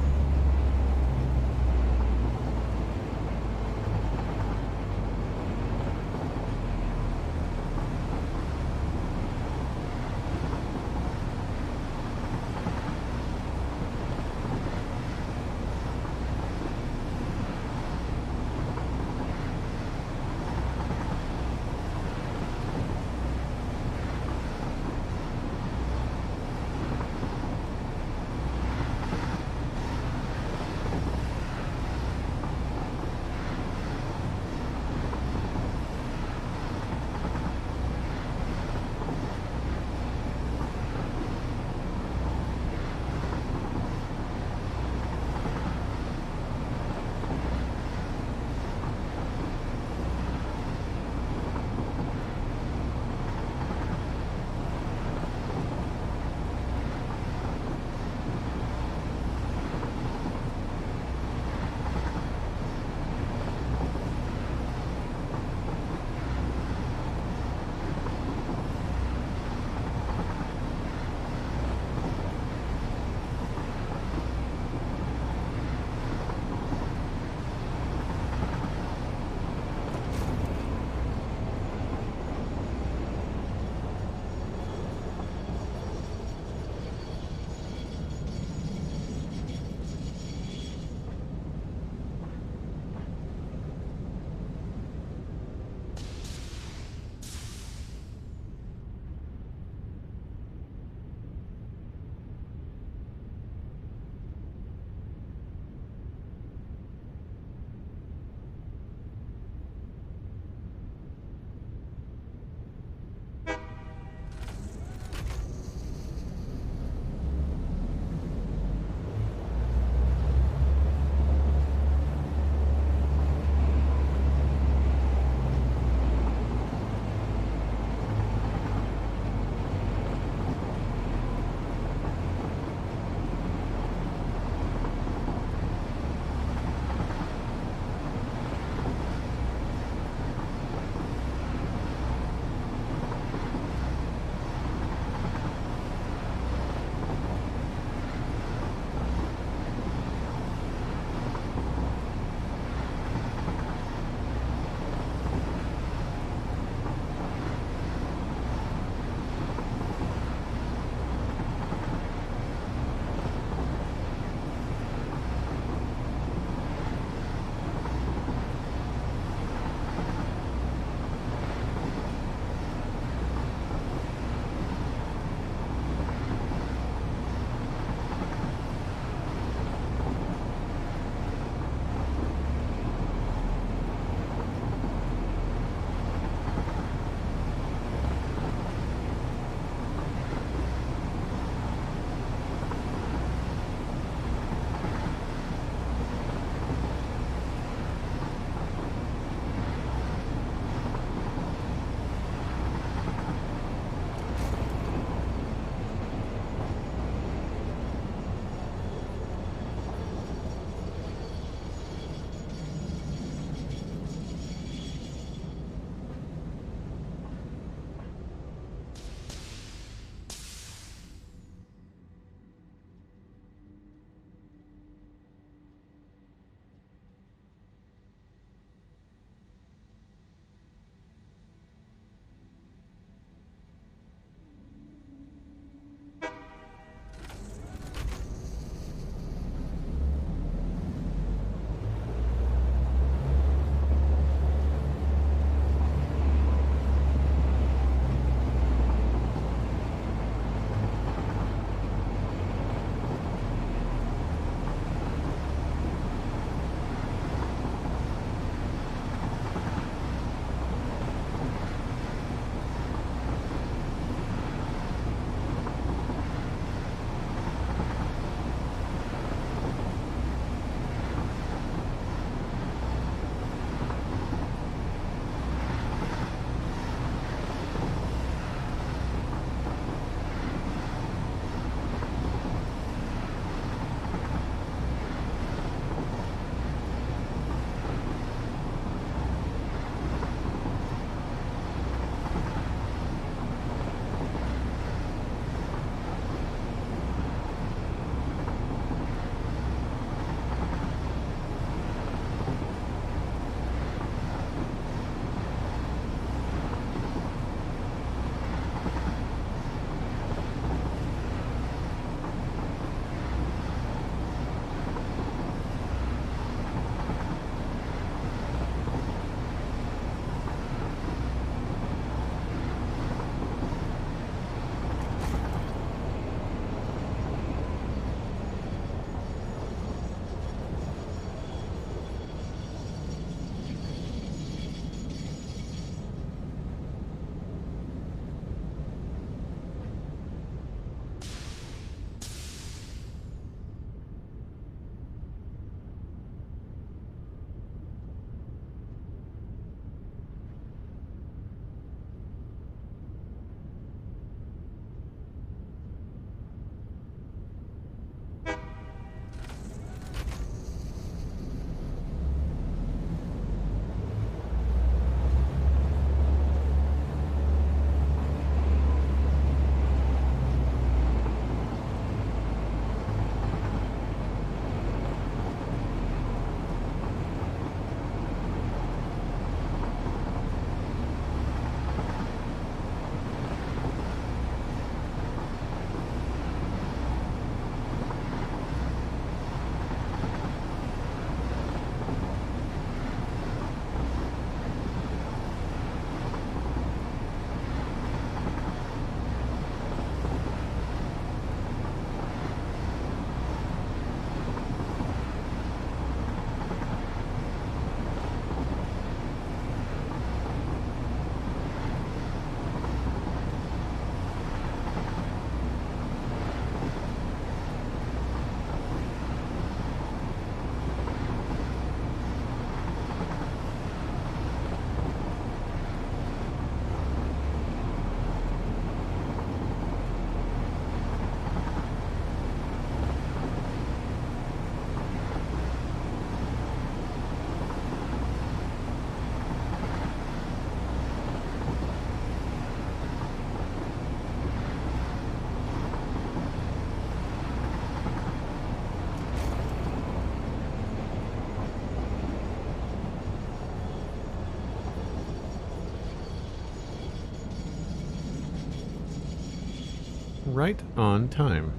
right on time.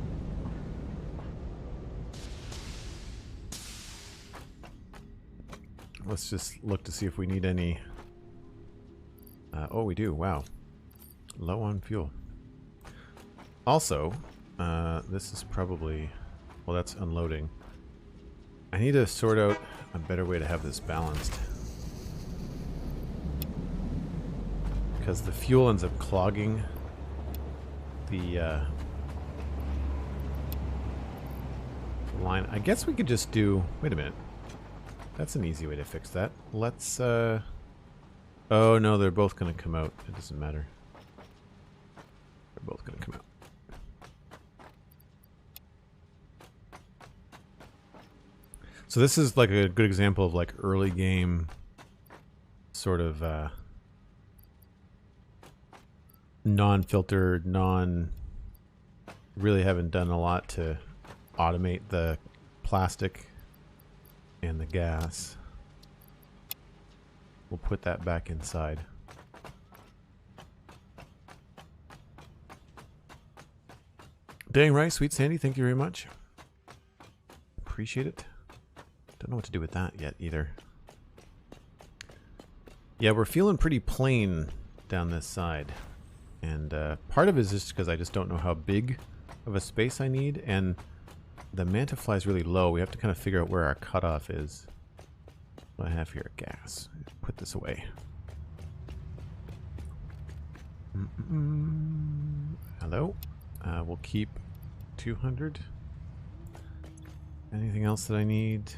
Let's just look to see if we need any... oh, we do. Wow. Low on fuel. Also, this is probably... Well, that's unloading. I need to sort out a better way to have this balanced. Because the fuel ends up clogging the line. I guess we could just do... Wait a minute. That's an easy way to fix that. Let's... Oh no, they're both going to come out. It doesn't matter. They're both going to come out. So this is like a good example of like early game sort of non-filtered, really haven't done a lot to automate the plastic and the gas. We'll put that back inside. Dang right, Sweet Sandy, thank you very much. Appreciate it. Don't know what to do with that yet either. Yeah, we're feeling pretty plain down this side. And part of it is just because I just don't know how big of a space I need. And the Mantafly is really low. We have to kind of figure out where our cutoff is. What I have here, gas. Put this away. Hello. We'll keep 200. Anything else that I need?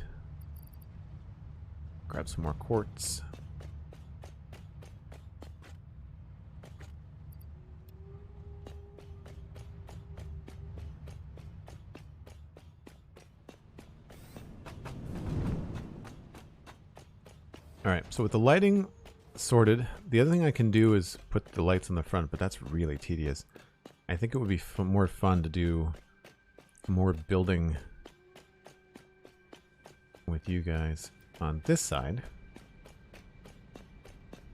Grab some more quartz. Alright, so with the lighting sorted, the other thing I can do is put the lights on the front, but that's really tedious. I think it would be more fun to do more building with you guys on this side.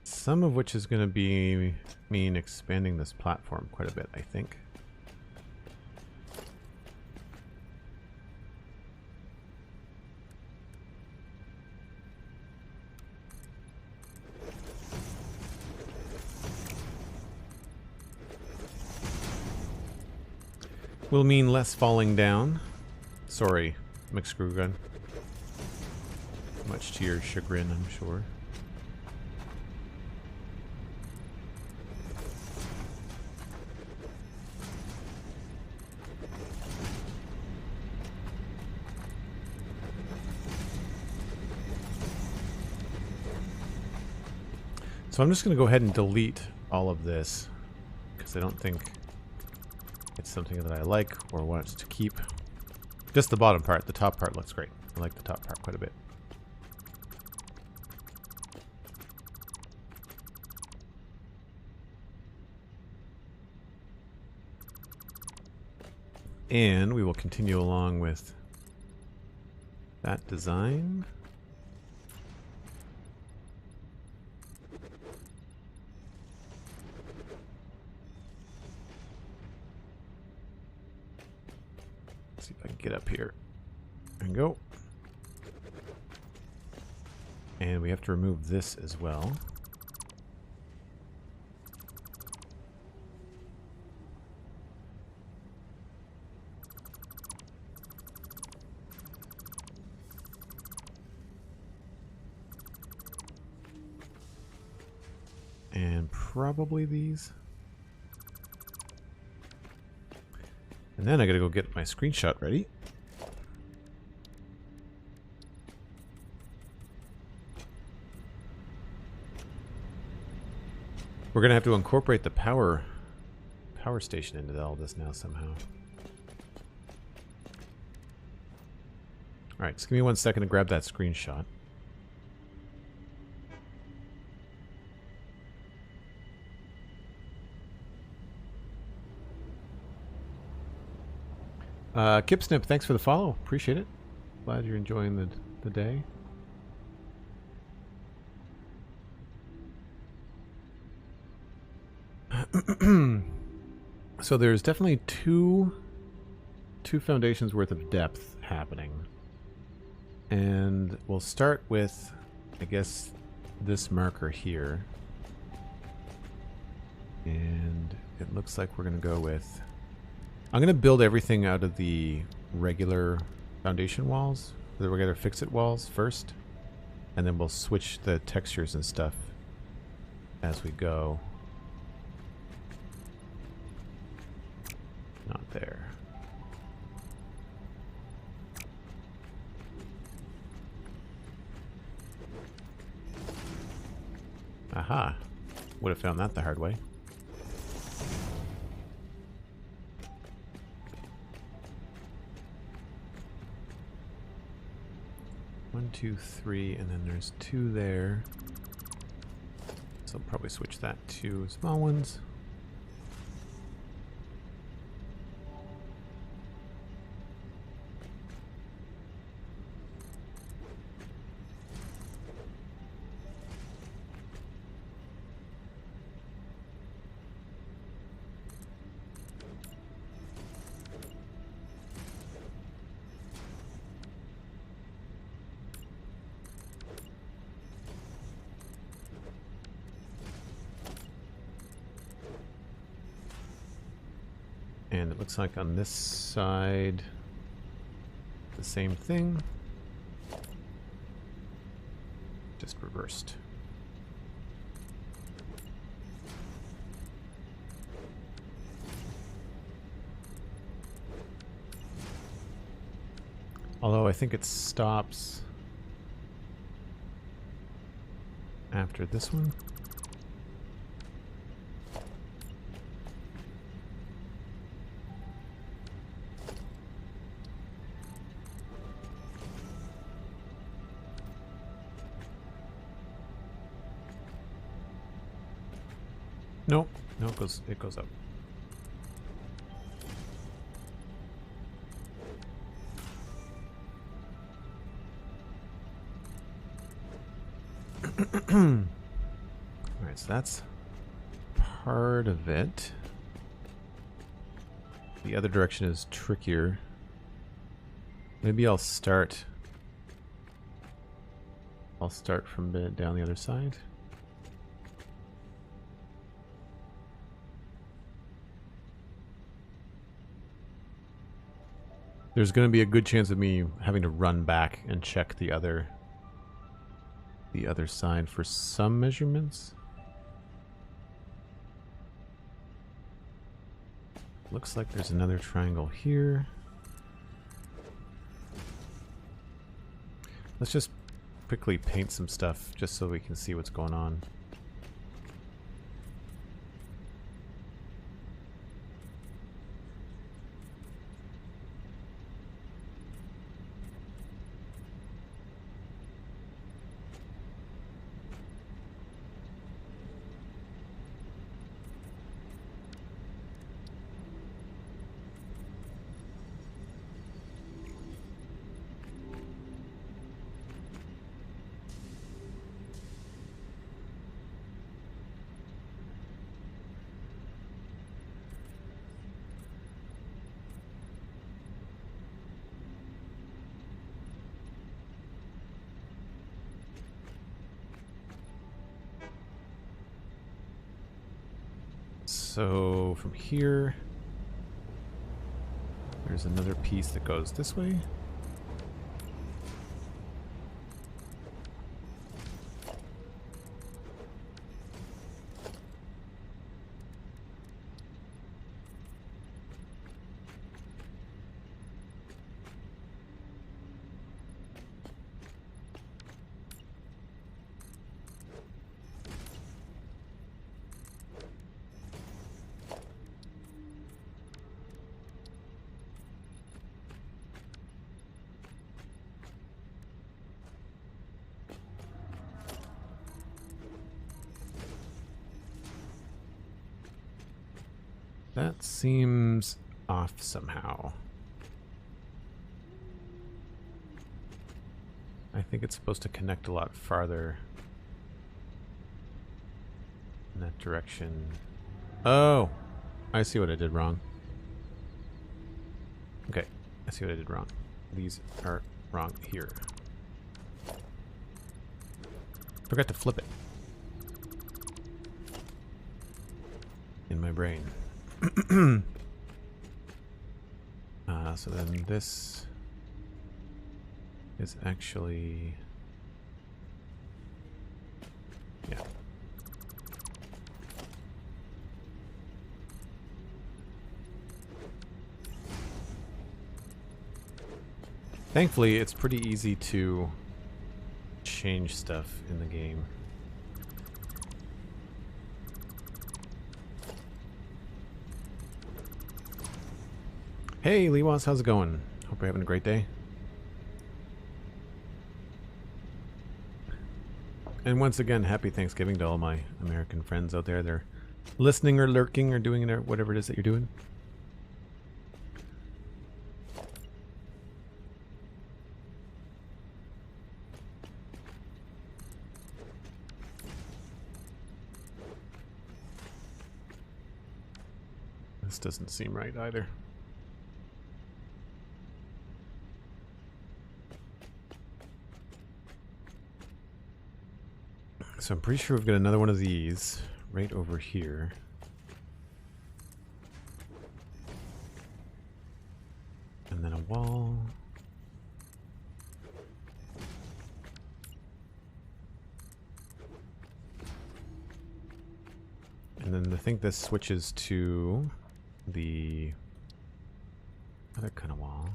Some of which is going to be mean expanding this platform quite a bit, I think. Will mean less falling down. Sorry, McScrewgun. Much to your chagrin, I'm sure. So I'm just going to go ahead and delete all of this because I don't think it's something that I like or want to keep. Just the bottom part. The top part looks great. I like the top part quite a bit. And we will continue along with that design. See if I can get up here and go. And we have to remove this as well. And probably these. And then I gotta go get my screenshot ready. We're gonna have to incorporate the power station into all this now somehow. Alright, just give me 1 second to grab that screenshot. Kipsnip, thanks for the follow. Appreciate it. Glad you're enjoying the day. So there's definitely two foundations worth of depth happening. And we'll start with, I guess, this marker here. And it looks like we're going to go with... I'm going to build everything out of the regular foundation walls, the regular fix-it walls first. And then we'll switch the textures and stuff as we go. Not there. Aha. Would have found that the hard way. One, two, three, and then there's two there. So I'll probably switch that to small ones. And it looks like on this side, the same thing, just reversed. Although I think it stops after this one. Nope. No, it goes up. Alright, so that's part of it. The other direction is trickier. Maybe I'll start from down the other side. There's going to be a good chance of me having to run back and check the other side for some measurements. Looks like there's another triangle here. Let's just quickly paint some stuff just so we can see what's going on. So from here, there's another piece that goes this way. That seems off somehow. I think it's supposed to connect a lot farther in that direction. Oh, I see what I did wrong. Okay, I see what I did wrong. These are wrong here. Forgot to flip it. In my brain. So then this is actually... yeah. Thankfully, it's pretty easy to change stuff in the game. Hey, Lewas, how's it going? Hope you're having a great day. And once again, happy Thanksgiving to all my American friends out there. They're listening or lurking or doing it, whatever it is that you're doing. This doesn't seem right either. So I'm pretty sure we've got another one of these right over here. And then a wall. And then I think this switches to the other kind of wall.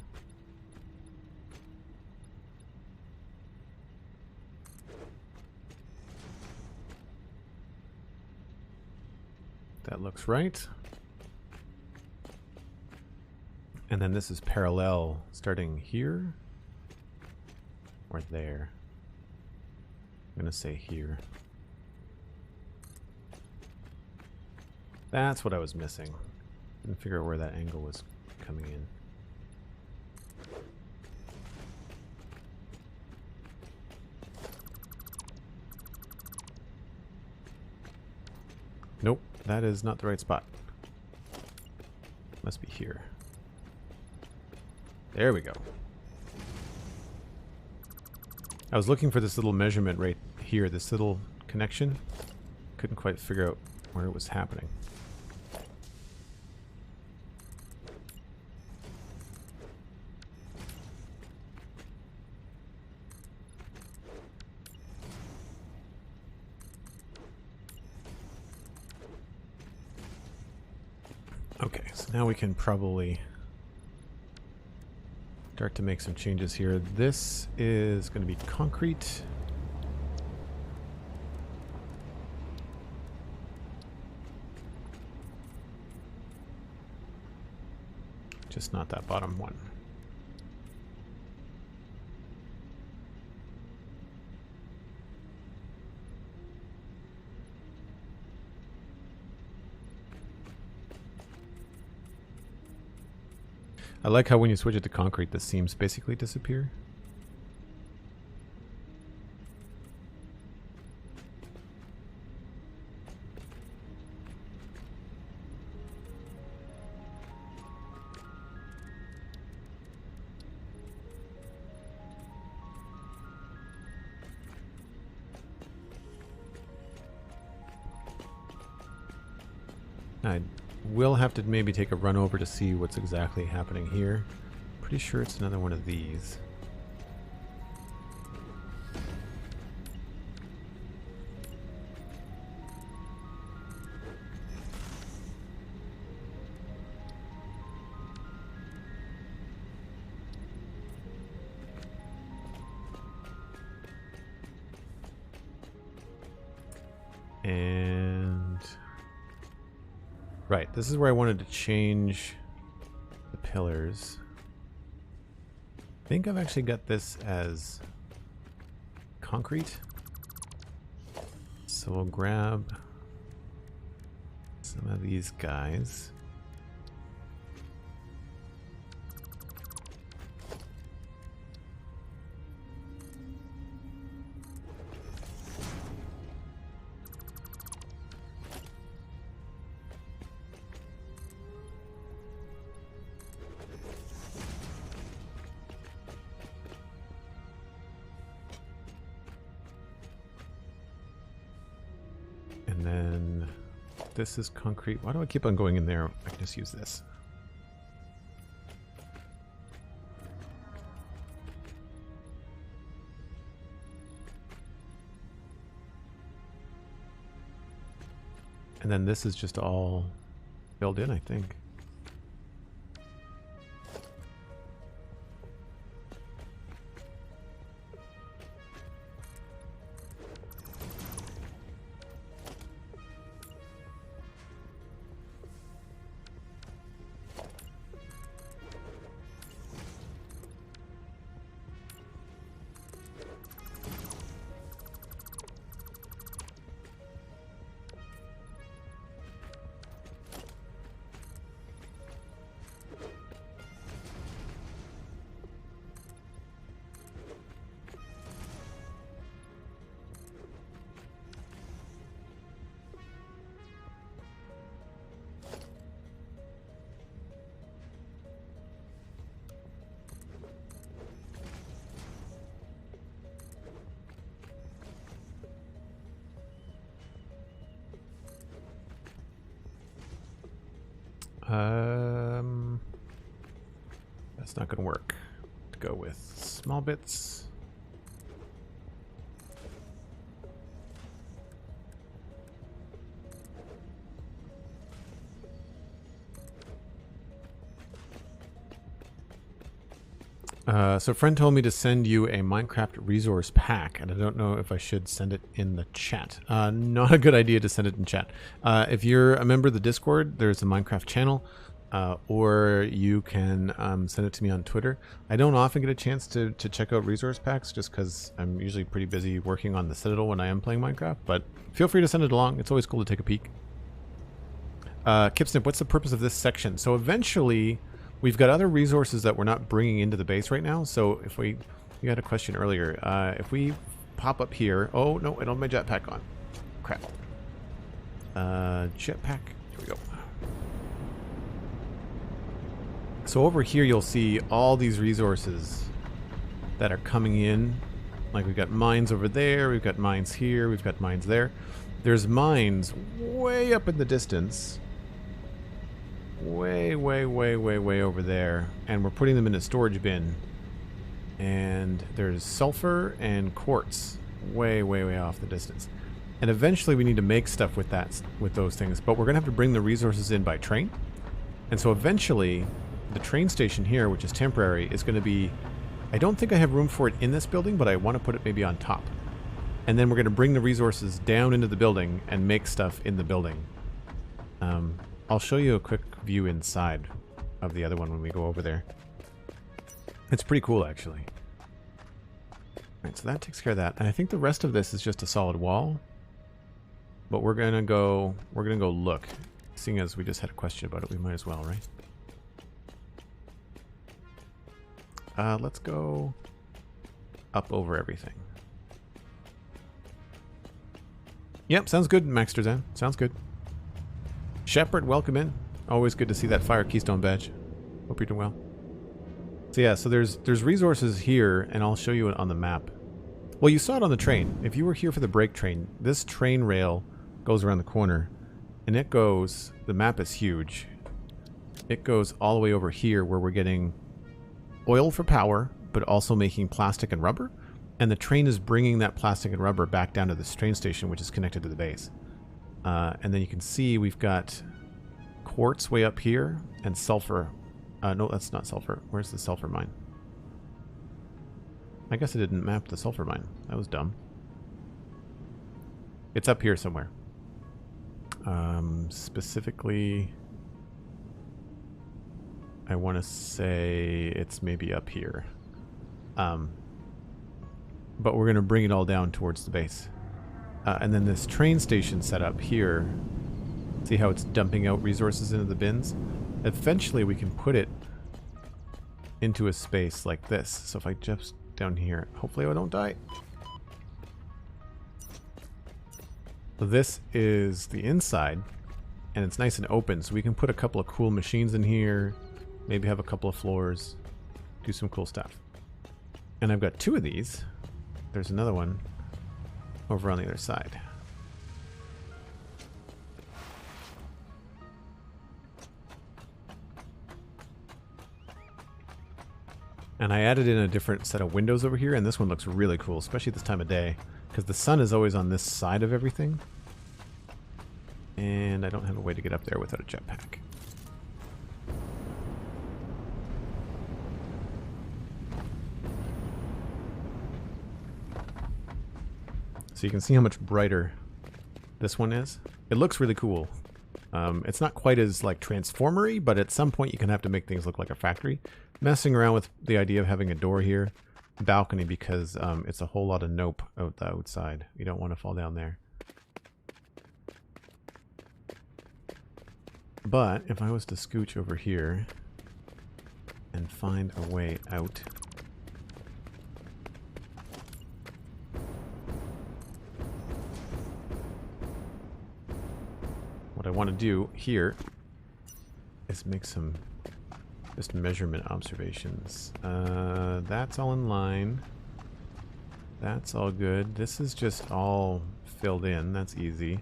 That looks right. And then this is parallel starting here or there. I'm gonna say here. That's what I was missing. Didn't figure out where that angle was coming in. Nope, that is not the right spot. Must be here. There we go. I was looking for this little measurement right here, this little connection. Couldn't quite figure out where it was happening. Okay, so now we can probably start to make some changes here. This is going to be concrete. Just not that bottom one. I like how when you switch it to concrete, the seams basically disappear. I will have to maybe take a run over to see what's exactly happening here. Pretty sure it's another one of these. And right, this is where I wanted to change the pillars. I think I've actually got this as concrete. So we'll grab some of these guys. this is concrete. Why do I keep on going in there? I can just use this. And then this is just all filled in, I think. That's not going to work. To go with small bits. So a friend told me to send you a Minecraft resource pack, and I don't know if I should send it in the chat. Not a good idea to send it in chat. If you're a member of the Discord, there's a Minecraft channel, or you can send it to me on Twitter. I don't often get a chance to check out resource packs just because I'm usually pretty busy working on the Citadel when I am playing Minecraft, but feel free to send it along. It's always cool to take a peek. Kipsnip, what's the purpose of this section? So eventually, we've got other resources that we're not bringing into the base right now. So if you had a question earlier, if we pop up here, oh no, I don't have my jetpack on. Crap. Jetpack, here we go. So over here you'll see all these resources that are coming in. Like we've got mines over there, we've got mines here, we've got mines there. There's mines way up in the distance. Way over there, and we're putting them in a storage bin. And there's sulfur and quartz way off the distance. And eventually we need to make stuff with those things, but we're gonna have to bring the resources in by train. And so eventually the train station here, which is temporary, is going to be, I don't think I have room for it in this building, but I want to put it maybe on top. And then we're going to bring the resources down into the building and make stuff in the building. I'll show you a quick view inside of the other one when we go over there. It's pretty cool, actually. Alright, so that takes care of that. And I think the rest of this is just a solid wall. But we're gonna go look. Seeing as we just had a question about it, we might as well, right? Let's go up over everything. Yep, sounds good, Max Terzan. Sounds good. Shepard, welcome in. Always good to see that Fire Keystone badge. Hope you're doing well. So yeah, so there's resources here, and I'll show you it on the map. Well, you saw it on the train. If you were here for the break train, this train rail goes around the corner, and it goes, the map is huge. It goes all the way over here where we're getting oil for power, but also making plastic and rubber. And the train is bringing that plastic and rubber back down to this train station, which is connected to the base. And then you can see we've got quartz way up here and sulfur. No, that's not sulfur. Where's the sulfur mine? I guess I didn't map the sulfur mine. That was dumb. It's up here somewhere. Specifically, I want to say it's maybe up here. But we're going to bring it all down towards the base. And then this train station set up here. See how it's dumping out resources into the bins? Eventually we can put it into a space like this. So if I jump down here, hopefully I don't die. So this is the inside, and it's nice and open, so we can put a couple of cool machines in here, maybe have a couple of floors, do some cool stuff. And I've got two of these. There's another one over on the other side. And I added in a different set of windows over here, and this one looks really cool, especially this time of day, because the sun is always on this side of everything. And I don't have a way to get up there without a jetpack. So you can see how much brighter this one is. It looks really cool. It's not quite as like Transformer-y, but at some point you can have to make things look like a factory. Messing around with the idea of having a door here, balcony, because it's a whole lot of nope out the outside. You don't want to fall down there. But if I was to scooch over here and find a way out, what I want to do here is make some just measurement observations. That's all in line. That's all good. This is just all filled in. That's easy.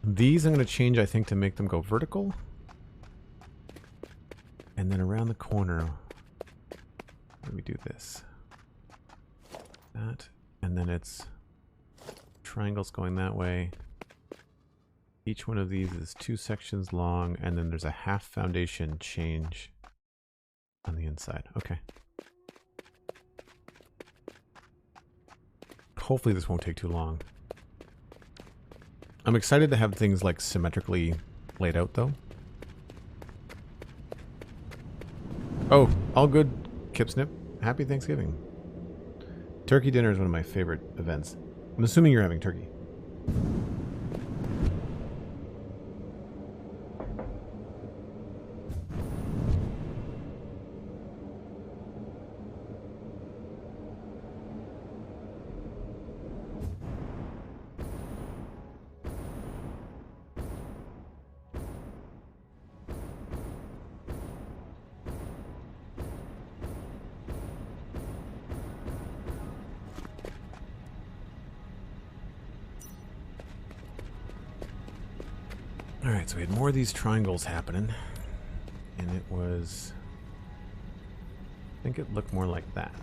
These I'm going to change, I think, to make them go vertical. And then around the corner, let me do this. That, and then it's triangles going that way. Each one of these is 2 sections long, and then there's a half foundation change on the inside. Okay. Hopefully this won't take too long. I'm excited to have things like symmetrically laid out though. Oh, all good, Kipsnip. Happy Thanksgiving. Turkey dinner is one of my favorite events. I'm assuming you're having turkey. Alright, so we had more of these triangles happening, and it was, I think it looked more like that.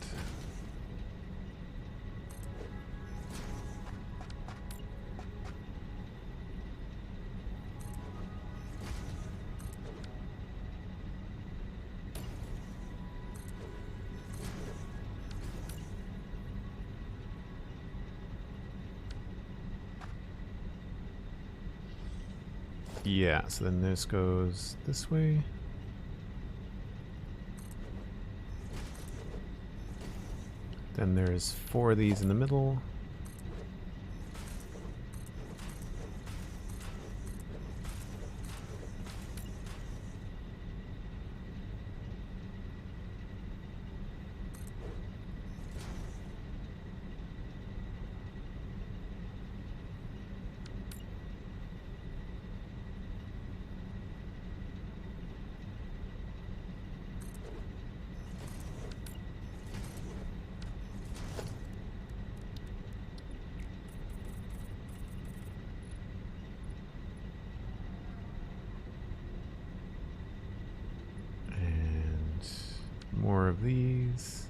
Yeah, so then this goes this way. Then there's 4 of these in the middle. More of these.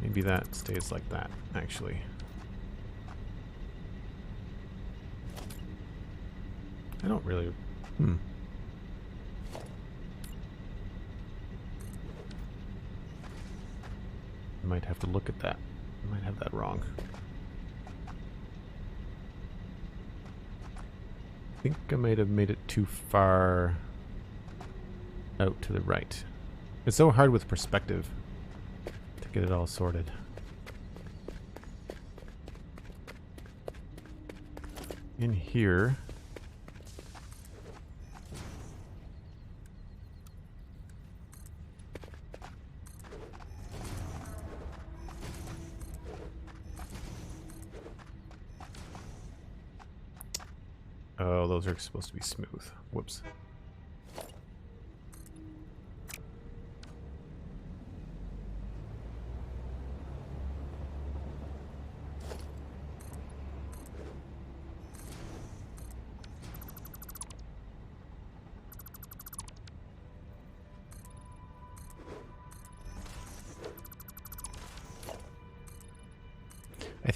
Maybe that stays like that, actually. I don't really... I might have to look at that. I might have that wrong. I think I might have made it too far out to the right. It's so hard with perspective to get it all sorted. In here, oh, those are supposed to be smooth. Whoops.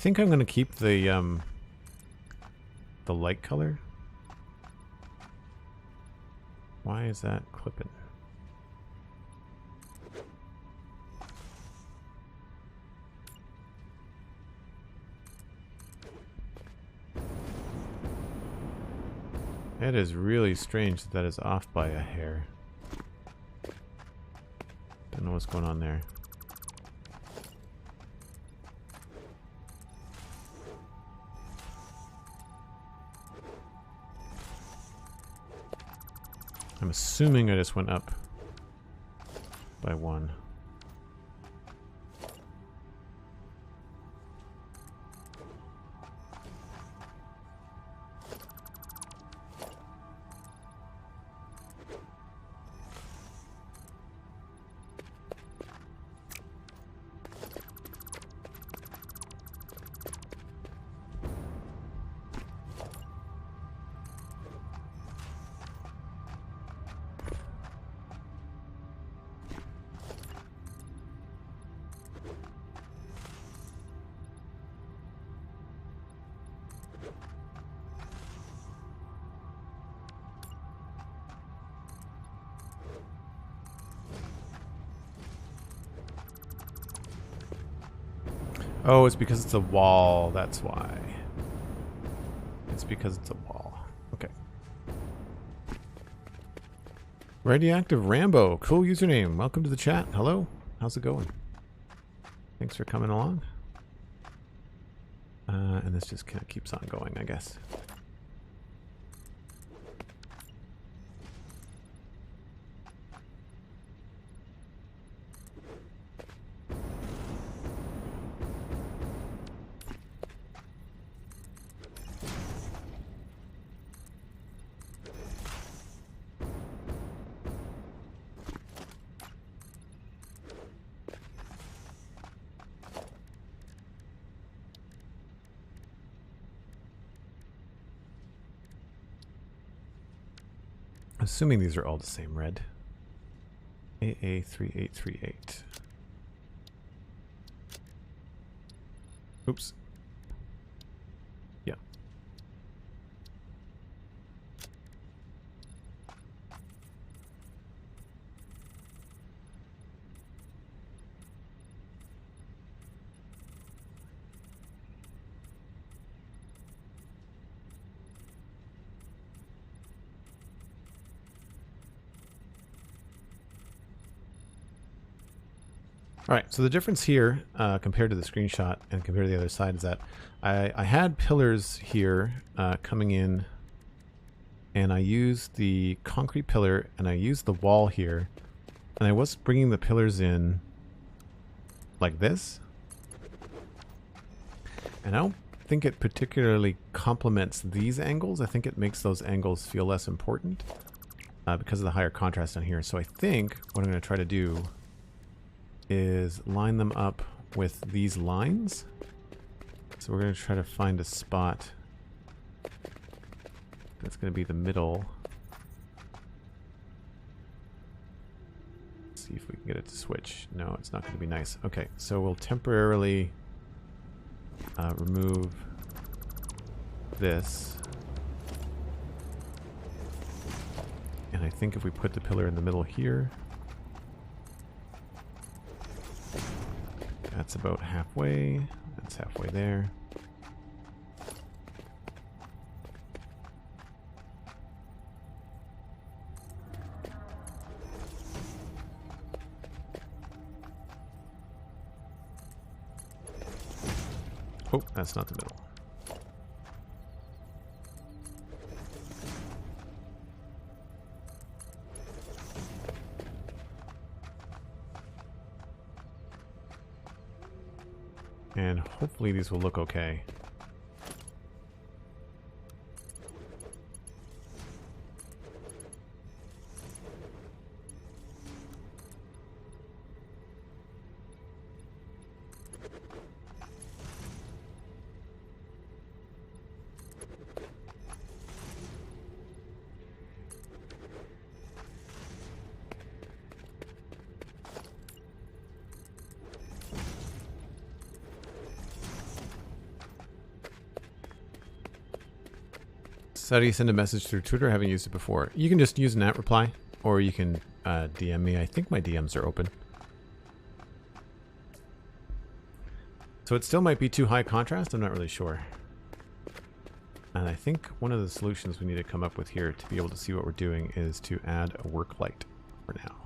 think I'm going to keep the light color. Why is that clipping? It is really strange that is off by a hair. Don't know what's going on there. I'm assuming I just went up by 1. Oh, it's because it's a wall, that's why. It's because it's a wall. Okay. Radioactive Rambo, cool username. Welcome to the chat. Hello, how's it going? Thanks for coming along. And this just kind of keeps on going, I guess. Assuming these are all the same red. AA3838. Oops. Yeah. All right, so the difference here compared to the screenshot and compared to the other side is that I had pillars here coming in, and I used the concrete pillar and I used the wall here, and I was bringing the pillars in like this, and I don't think it particularly complements these angles. I think it makes those angles feel less important because of the higher contrast on here. So I think what I'm going to try to do is line them up with these lines. So we're going to try to find a spot that's going to be the middle. Let's see if we can get it to switch. No, it's not going to be nice. Okay, so we'll temporarily remove this. And I think if we put the pillar in the middle here, that's about halfway. That's halfway there. Oh, that's not the middle. And hopefully these will look okay. So how do you send a message through Twitter? I haven't used it before. You can just use an @reply, or you can DM me. I think my DMs are open. So it still might be too high contrast. I'm not really sure. And I think one of the solutions we need to come up with here to be able to see what we're doing is to add a work light for now.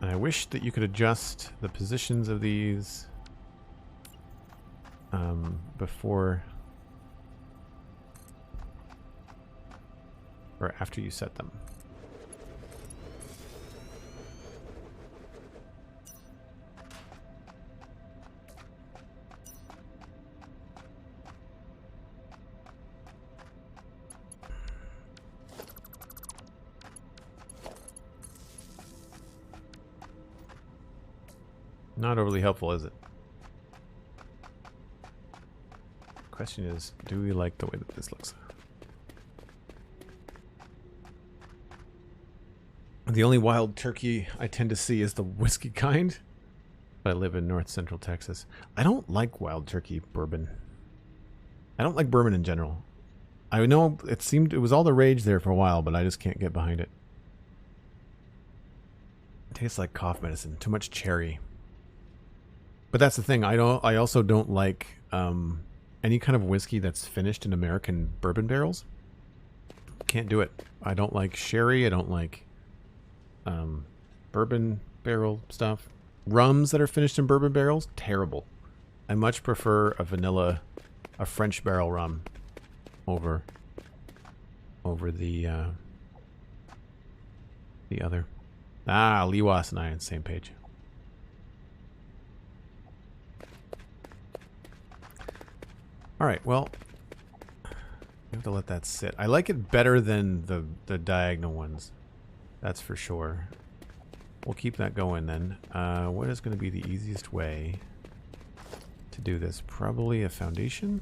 And I wish that you could adjust the positions of these before or after you set them. Not overly helpful, is it? Question is, do we like the way that this looks? The only wild turkey I tend to see is the whiskey kind. I live in north central Texas. I don't like wild turkey bourbon. I don't like bourbon in general. I know it was all the rage there for a while, but I just can't get behind it. It tastes like cough medicine. Too much cherry. But that's the thing. I also don't like any kind of whiskey that's finished in American bourbon barrels. Can't do it. I don't like sherry. I don't like bourbon barrel stuff. Rums that are finished in bourbon barrels, terrible. I much prefer a French barrel rum over the other. Liwas and I are on the same page. All right, well, you have to let that sit. I like it better than the diagonal ones. That's for sure. We'll keep that going then. What is going to be the easiest way to do this? Probably a foundation?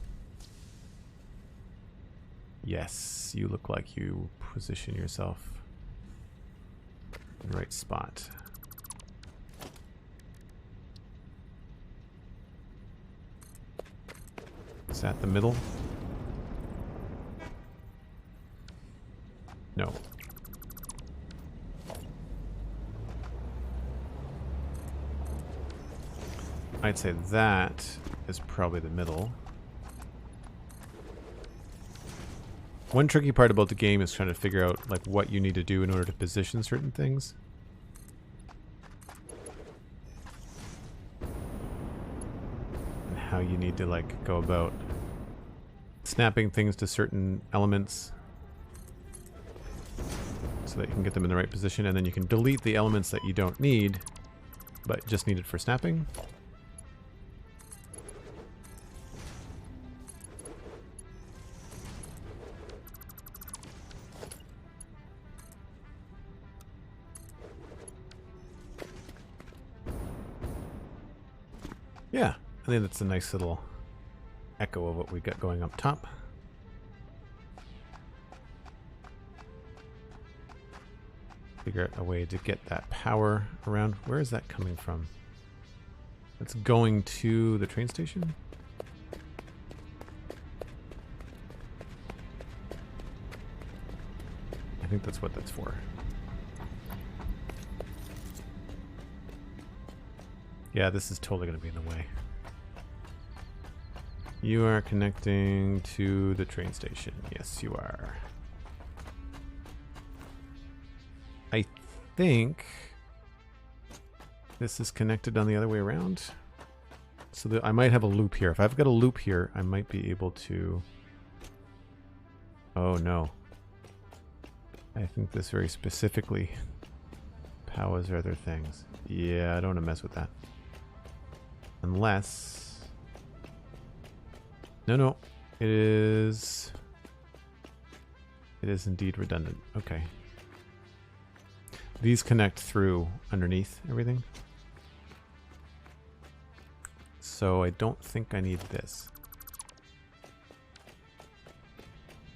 Yes, you look like you position yourself in the right spot. Is that the middle? No. I'd say that is probably the middle. One tricky part about the game is trying to figure out like what you need to do in order to position certain things. And how you need to like go about snapping things to certain elements so that you can get them in the right position, and then you can delete the elements that you don't need but just need it for snapping. Yeah, I think that's a nice little echo of what we got going up top. Figure out a way to get that power around. Where is that coming from? It's going to the train station? I think that's what that's for. Yeah, this is totally going to be in the way. You are connecting to the train station. Yes, you are. I think this is connected on the other way around. So that I might have a loop here. If I've got a loop here, I might be able to... Oh, no. I think this very specifically powers other things. Yeah, I don't want to mess with that. Unless... No. It is indeed redundant. Okay. These connect through underneath everything. So I don't think I need this.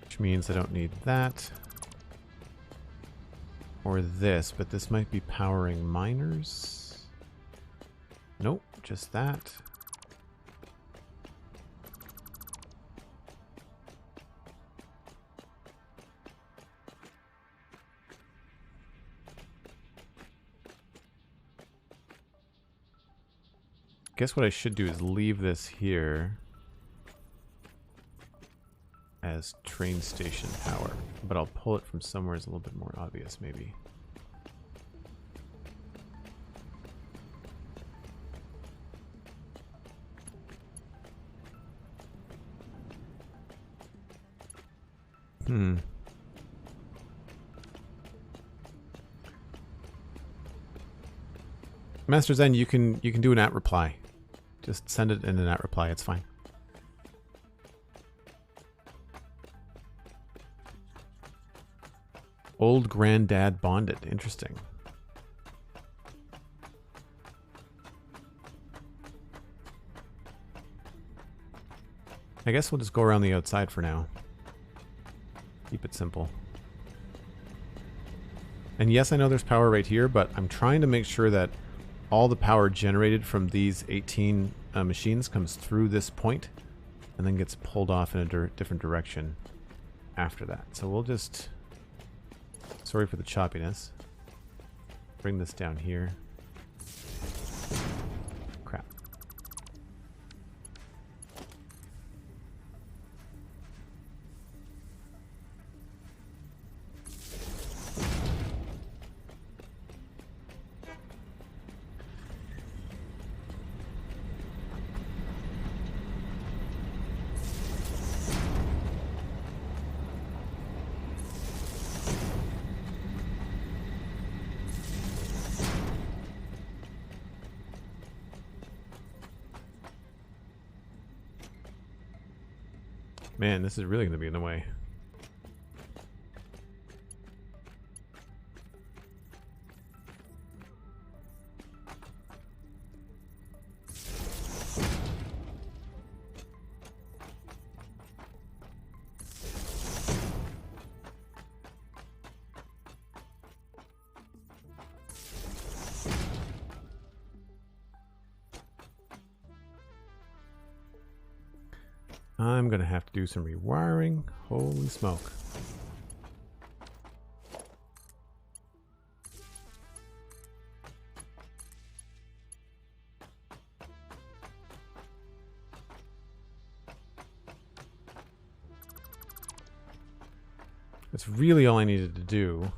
Which means I don't need that. or this, but this might be powering miners. Nope, just that. Guess what I should do is leave this here as train station power, but I'll pull it from somewhere is a little bit more obvious, maybe. Master Zen, you can do an at reply. Just send it in an at reply, it's fine. Old granddad bonded. Interesting. I guess we'll just go around the outside for now. Keep it simple. And yes, I know there's power right here, but I'm trying to make sure that all the power generated from these 18 machines comes through this point and then gets pulled off in a different direction after that. So we'll just... Sorry for the choppiness. Bring this down here. Crap. Man, this is really going to be in the way. I'm going to have to do some rewiring. Holy smoke. That's really all I needed to do.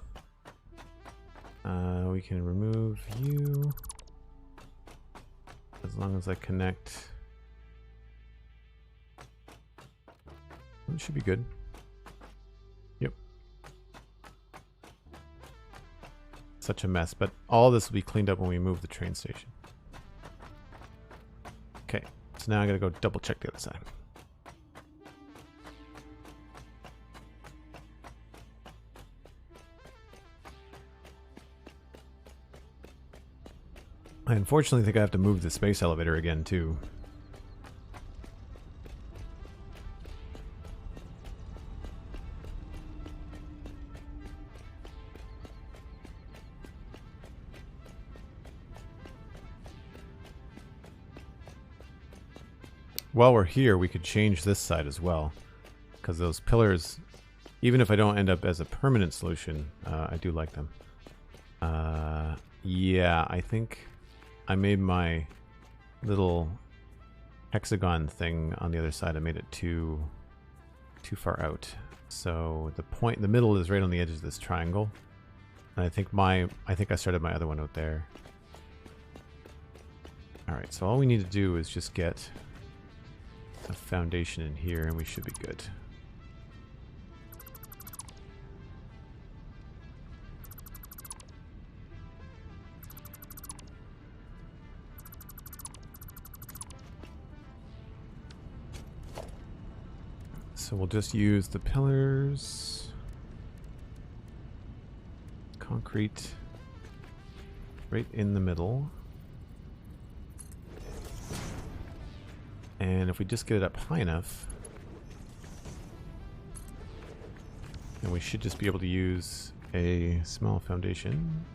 We can remove you as long as I connect. It should be good. Yep. Such a mess, but all this will be cleaned up when we move the train station. Okay, so now I gotta go double check the other side. I unfortunately think I have to move the space elevator again too. While we're here, we could change this side as well, because those pillars, even if I don't end up as a permanent solution, I do like them. Yeah, I think I made my little hexagon thing on the other side. I made it too far out. So the point in the middle is right on the edge of this triangle. And I think I started my other one out there. All right, so all we need to do is just get a foundation in here and we should be good. So we'll just use the pillars, concrete right in the middle. And if we just get it up high enough, then we should just be able to use a small foundation.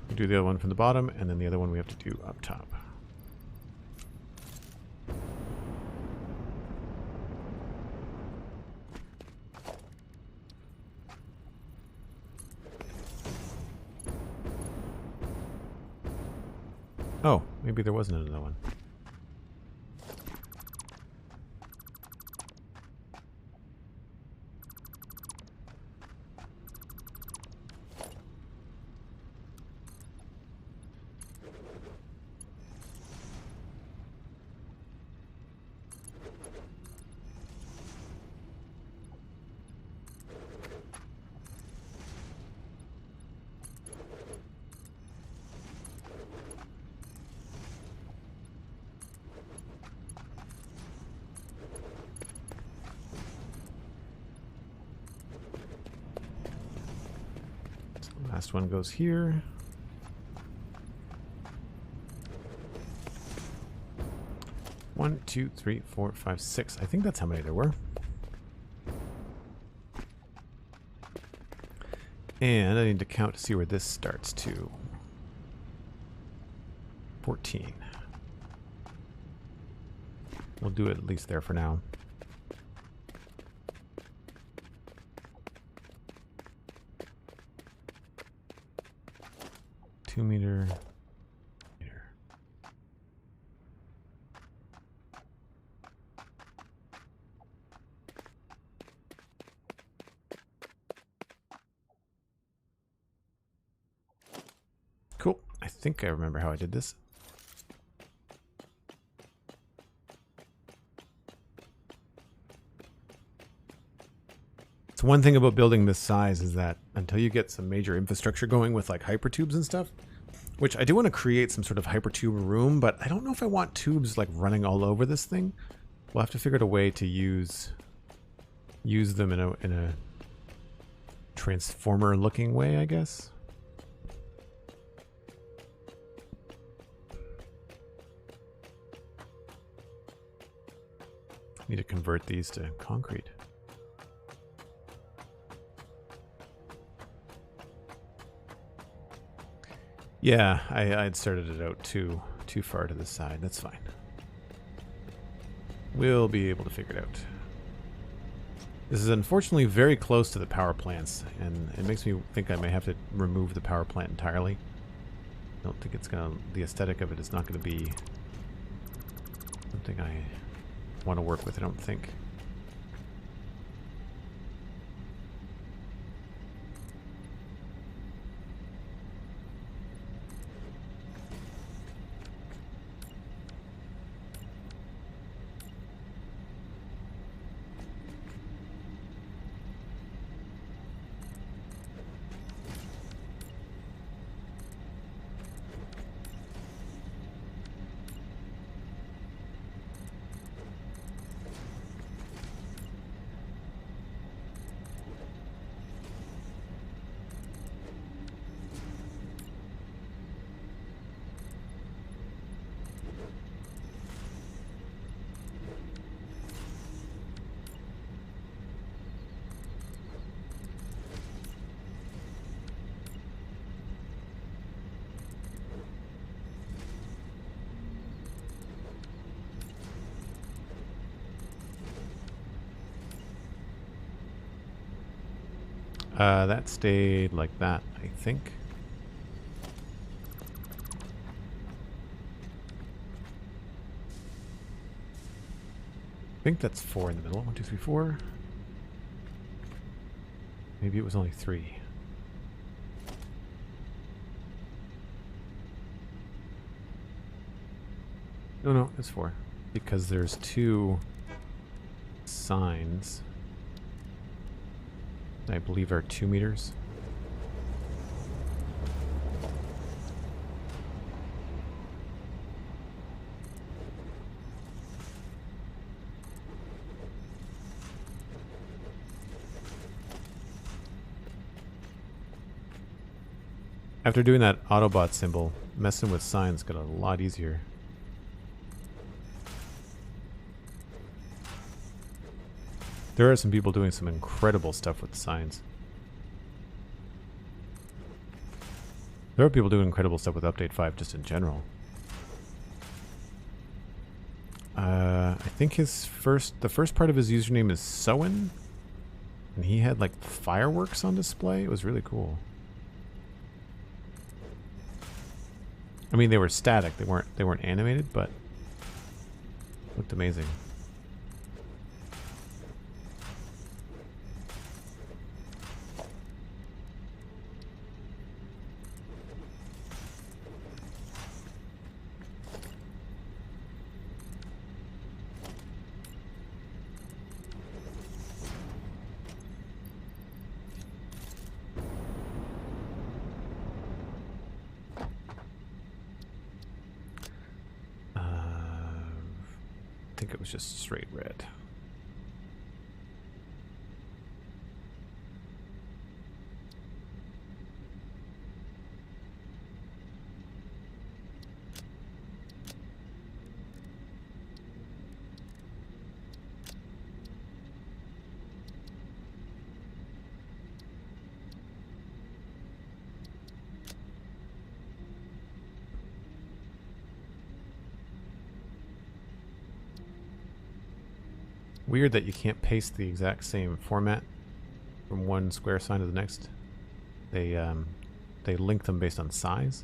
We do the other one from the bottom, and then the other one we have to do up top. Oh, maybe there wasn't another one. Last one goes here. One, two, three, four, five, six. I think that's how many there were. And I need to count to see where this starts to. 14. We'll do it at least there for now. Meter. Cool. I think I remember how I did this. So one thing about building this size is that until you get some major infrastructure going with like hypertubes and stuff, which I do want to create some sort of hypertube room, but I don't know if I want tubes like running all over this thing. We'll have to figure out a way to use them in a transformer looking way, I guess. Need to convert these to concrete. Yeah, I'd started it out too far to the side. That's fine. We'll be able to figure it out. This is unfortunately very close to the power plants, and it makes me think I may have to remove the power plant entirely. I don't think it's gonna, the aesthetic of it is not gonna be something I want to work with, I don't think. That stayed like that, I think. I think that's 4 in the middle. 1, 2, 3, 4. Maybe it was only 3. No, it's 4. Because there's 2 signs. I believe are 2 meters. After doing that Autobot symbol, messing with signs got a lot easier. There are some people doing some incredible stuff with signs. There are people doing incredible stuff with Update 5 just in general. I think the first part of his username is Sowen, and he had like fireworks on display. It was really cool. I mean, they were static. They weren't animated, but looked amazing. I think it was just straight red. Weird that you can't paste the exact same format from one square sign to the next. They link them based on size.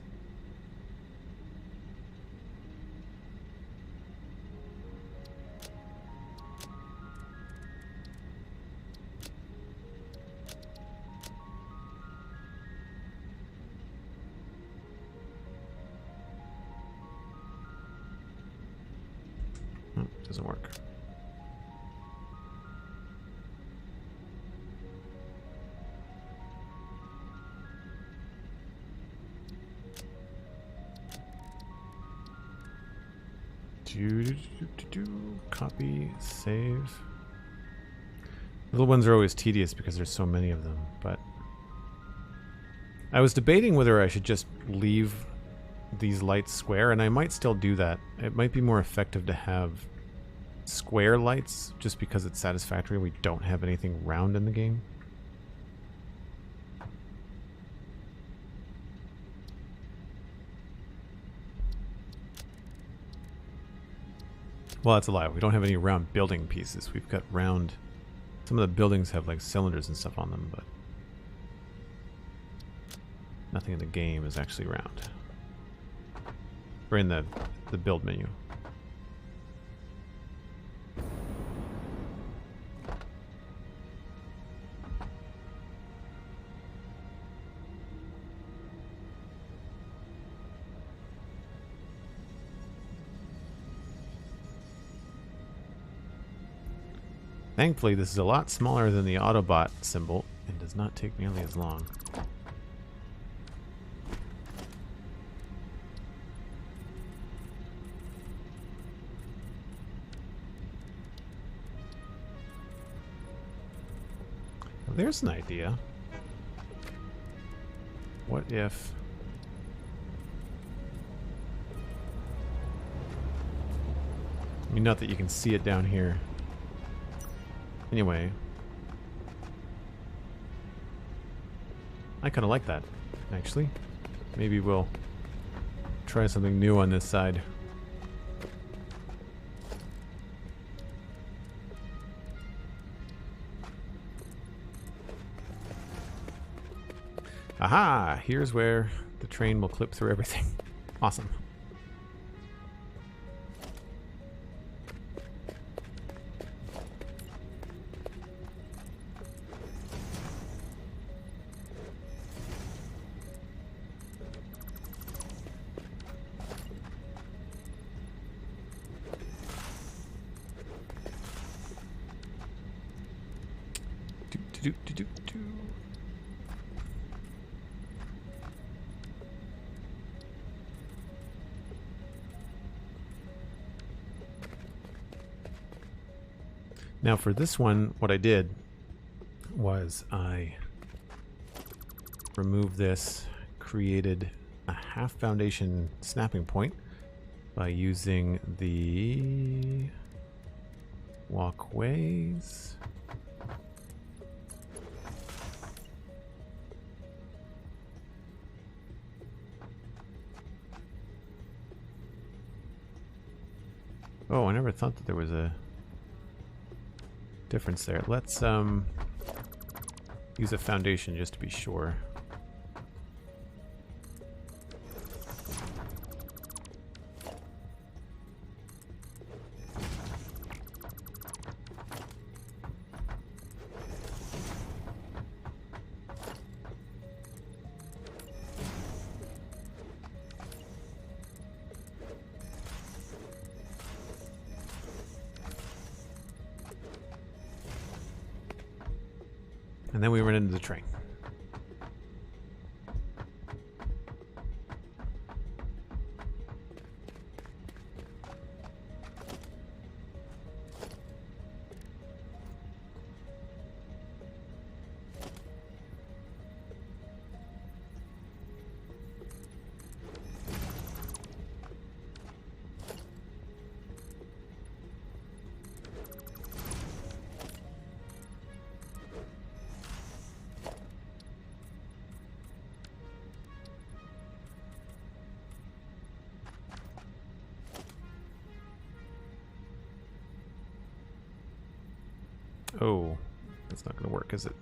Doesn't work. Copy, save. Little ones are always tedious because there's so many of them, but I was debating whether I should just leave these lights square, and I might still do that. It might be more effective to have square lights just because it's Satisfactory. We don't have anything round in the game. Well, that's a lie. We don't have any round building pieces. We've got round... Some of the buildings have like cylinders and stuff on them, but nothing in the game is actually round. Or in the build menu. Thankfully, this is a lot smaller than the Autobot symbol and does not take nearly as long. Well, there's an idea. What if... I mean, not that you can see it down here. Anyway, I kind of like that, actually. Maybe we'll try something new on this side. Aha! Here's where the train will clip through everything. Awesome. Do-do-do-do-do. Now for this one, what I did was I removed this, created a half foundation snapping point by using the walkways. Oh, I never thought that there was a difference there. Let's use a foundation just to be sure. And then we run into the train. Oh, that's not going to work, is it?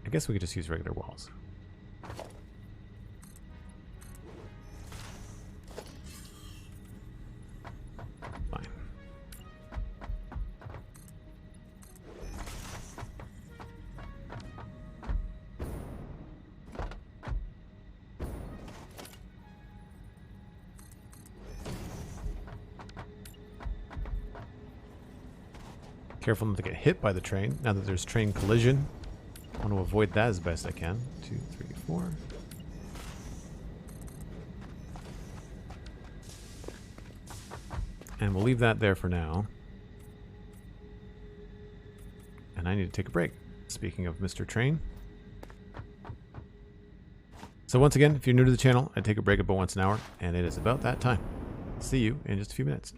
I guess we could just use regular walls. Fine. Careful not to get hit by the train now that there's train collision. I want to avoid that as best I can. 2, 3, 4. And we'll leave that there for now. And I need to take a break. Speaking of Mr. Train. So once again, if you're new to the channel, I take a break about once an hour, and it is about that time. See you in just a few minutes.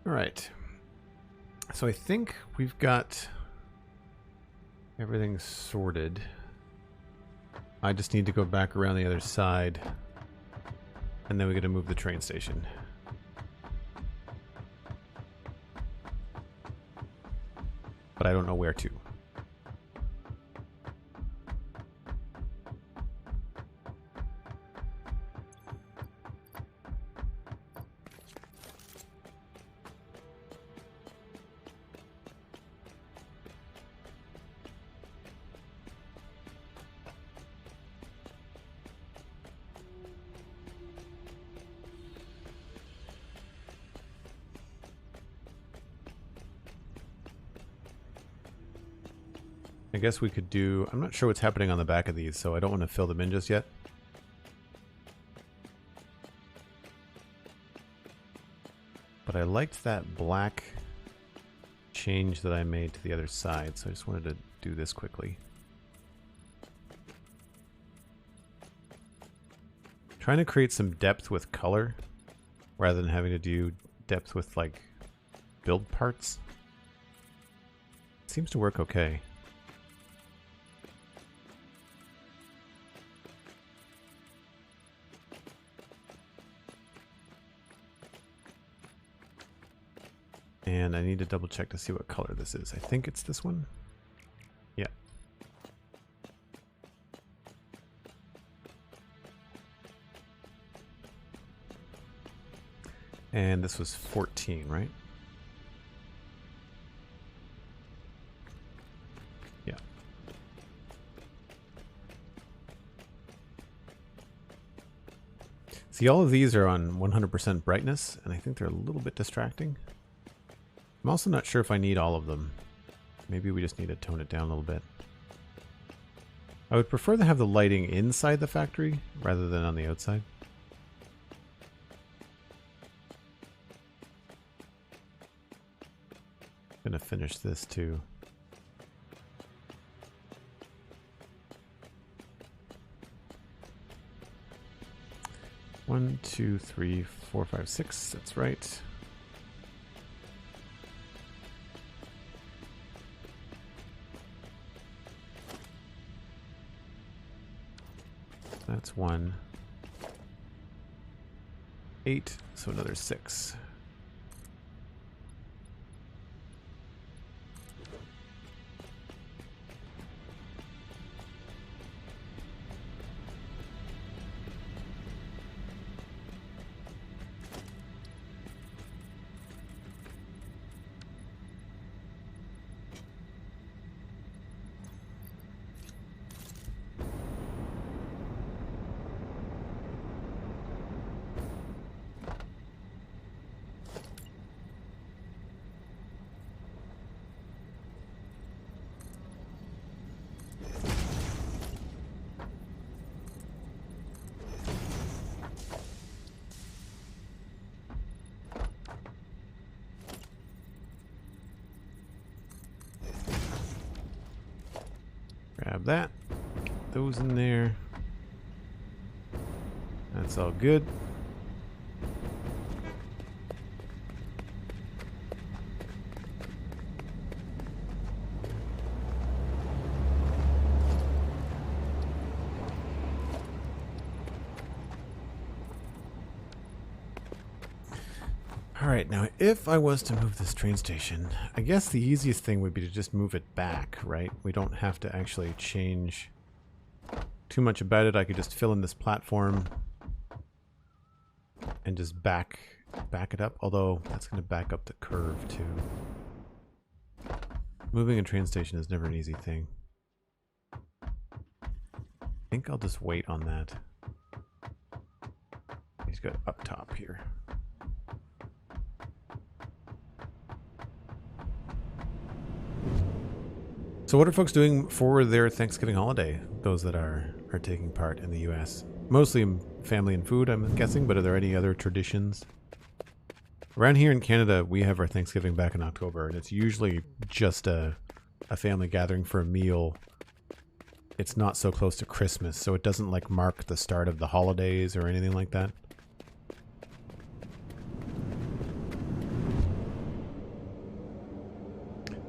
All right. So I think we've got everything sorted. I just need to go back around the other side, and then we got to move the train station. But I don't know where to. I guess we could do... I'm not sure what's happening on the back of these, so I don't want to fill them in just yet. But I liked that black change that I made to the other side, so I just wanted to do this quickly. Trying to create some depth with color, rather than having to do depth with, like, build parts. It seems to work okay. And I need to double check to see what color this is. I think it's this one. Yeah. And this was 14, right? Yeah. See, all of these are on 100% brightness, and I think they're a little bit distracting. I'm also not sure if I need all of them. Maybe we just need to tone it down a little bit. I would prefer to have the lighting inside the factory rather than on the outside. I'm gonna finish this too. One, two, three, four, five, six. That's right. That's 1. 8, so another 6. Grab that. Get those in there. That's all good. Alright, now if I was to move this train station, I guess the easiest thing would be to just move it back, right? We don't have to actually change too much about it. I could just fill in this platform and just back it up, although that's going to back up the curve too. Moving a train station is never an easy thing. I think I'll just wait on that. He's got up top here. So what are folks doing for their Thanksgiving holiday? Those that are taking part in the U.S. Mostly family and food, I'm guessing, but are there any other traditions? Around here in Canada, we have our Thanksgiving back in October, and it's usually just a family gathering for a meal. It's not so close to Christmas, so it doesn't like mark the start of the holidays or anything like that.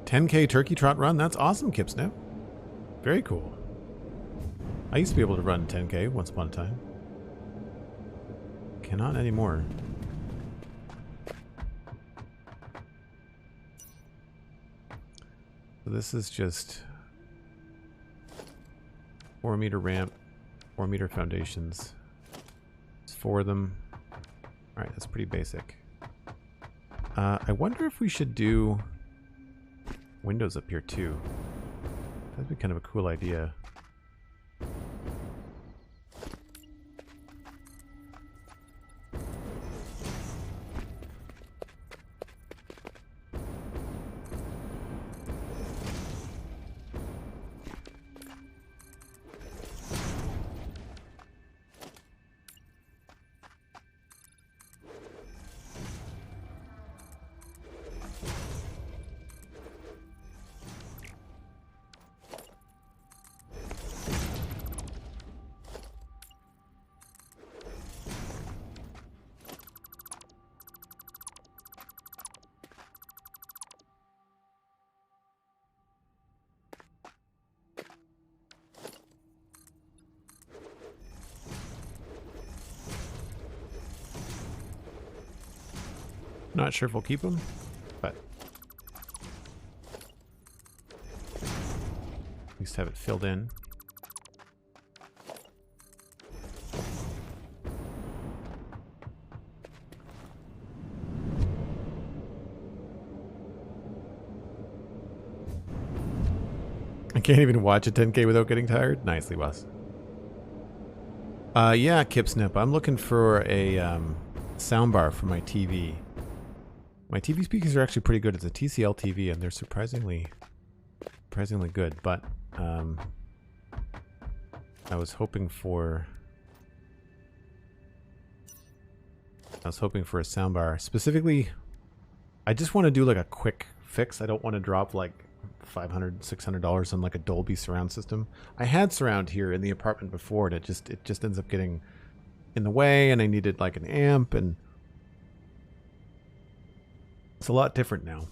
10K turkey trot run. That's awesome, Kipsnip. Very cool. I used to be able to run 10K once upon a time. Cannot anymore. So this is just 4-meter ramp, 4-meter foundations. There's 4 of them. Alright, that's pretty basic. I wonder if we should do windows up here too. That'd be kind of a cool idea. Not sure if we'll keep them, but at least have it filled in. I can't even watch a 10K without getting tired. Nicely, Wes. Yeah, Kipsnip. I'm looking for a soundbar for my TV. My TV speakers are actually pretty good. It's a TCL TV, and they're surprisingly good. But I was hoping for a soundbar. Specifically, I just want to do like a quick fix. I don't want to drop like $500, $600 on like a Dolby surround system. I had surround here in the apartment before, and it just ends up getting in the way, and I needed like an amp, and it's a lot different now.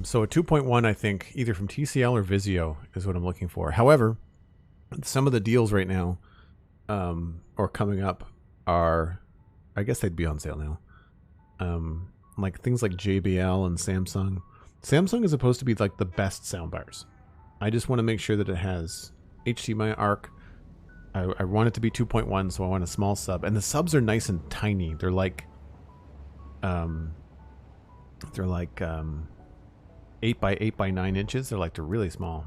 So a 2.1, I think, either from TCL or Vizio is what I'm looking for. However, some of the deals right now, or coming up, are, I guess they'd be on sale now. Like things like JBL and Samsung. Samsung is supposed to be like the best soundbars. I just want to make sure that it has HDMI ARC. I want it to be 2.1, so I want a small sub. And the subs are nice and tiny. They're like 8 by 8 by 9 inches. They're really small,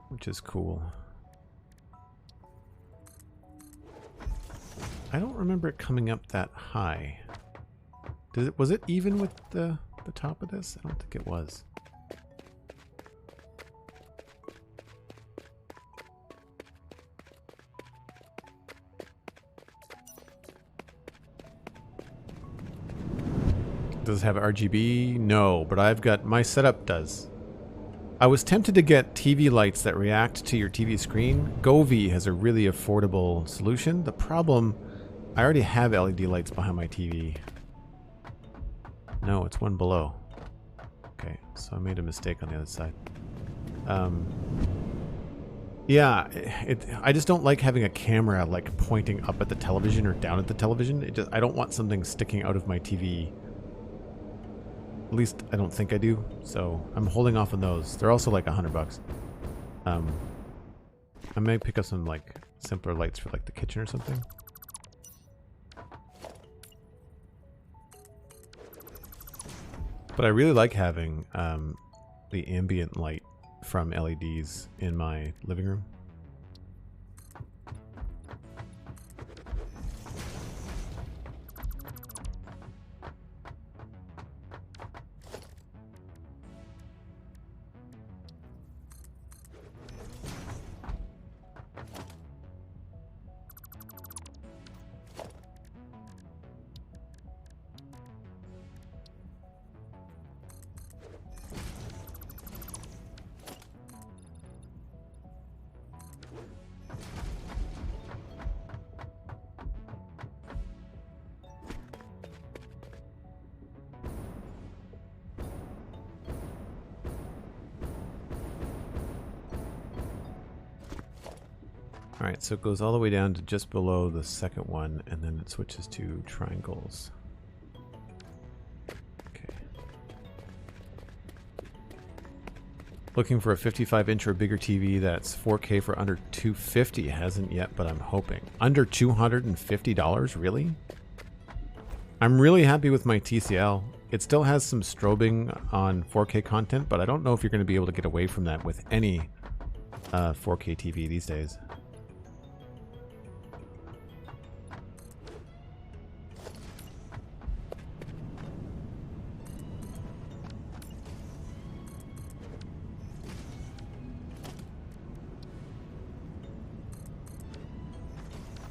which is cool. I don't remember it coming up that high. Was it even with the top of this? I don't think it was. Does it have RGB? No, but I've got, my setup does. I was tempted to get TV lights that react to your TV screen. Govee has a really affordable solution. The problem, I already have LED lights behind my TV. No, it's one below. Okay, so I made a mistake on the other side. Yeah, I just don't like having a camera like pointing up at the television or down at the television. I don't want something sticking out of my TV. At least I don't think I do. So I'm holding off on those. They're also like $100. I may pick up some like simpler lights for like the kitchen or something. But I really like having the ambient light from LEDs in my living room. All right, so it goes all the way down to just below the second one, and then it switches to triangles. Okay. Looking for a 55-inch or bigger TV that's 4K for under $250. Hasn't yet, but I'm hoping. Under $250, really? I'm really happy with my TCL. It still has some strobing on 4K content, but I don't know if you're going to be able to get away from that with any 4K TV these days.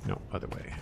No, other way.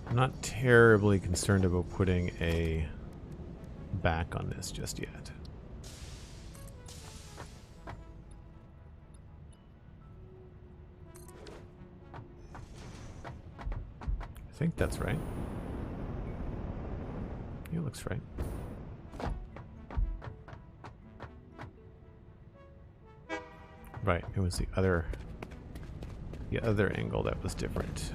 I'm not terribly concerned about putting a back on this just yet. I think that's right. It looks right. Right, it was the other angle that was different.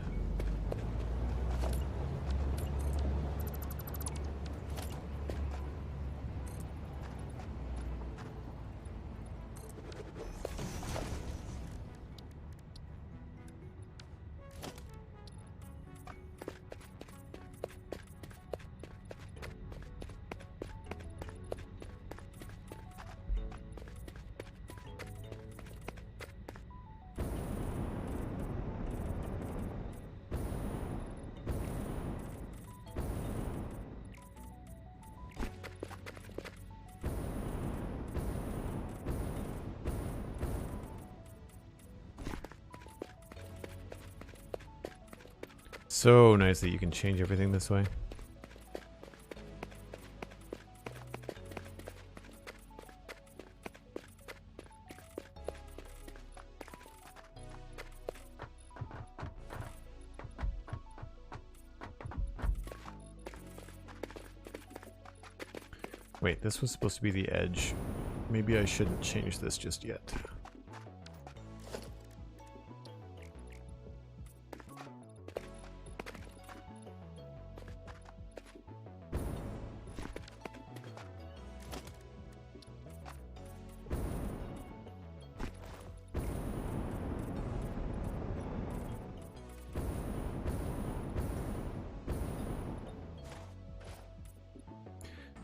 So nice that you can change everything this way. Wait, this was supposed to be the edge. Maybe I shouldn't change this just yet.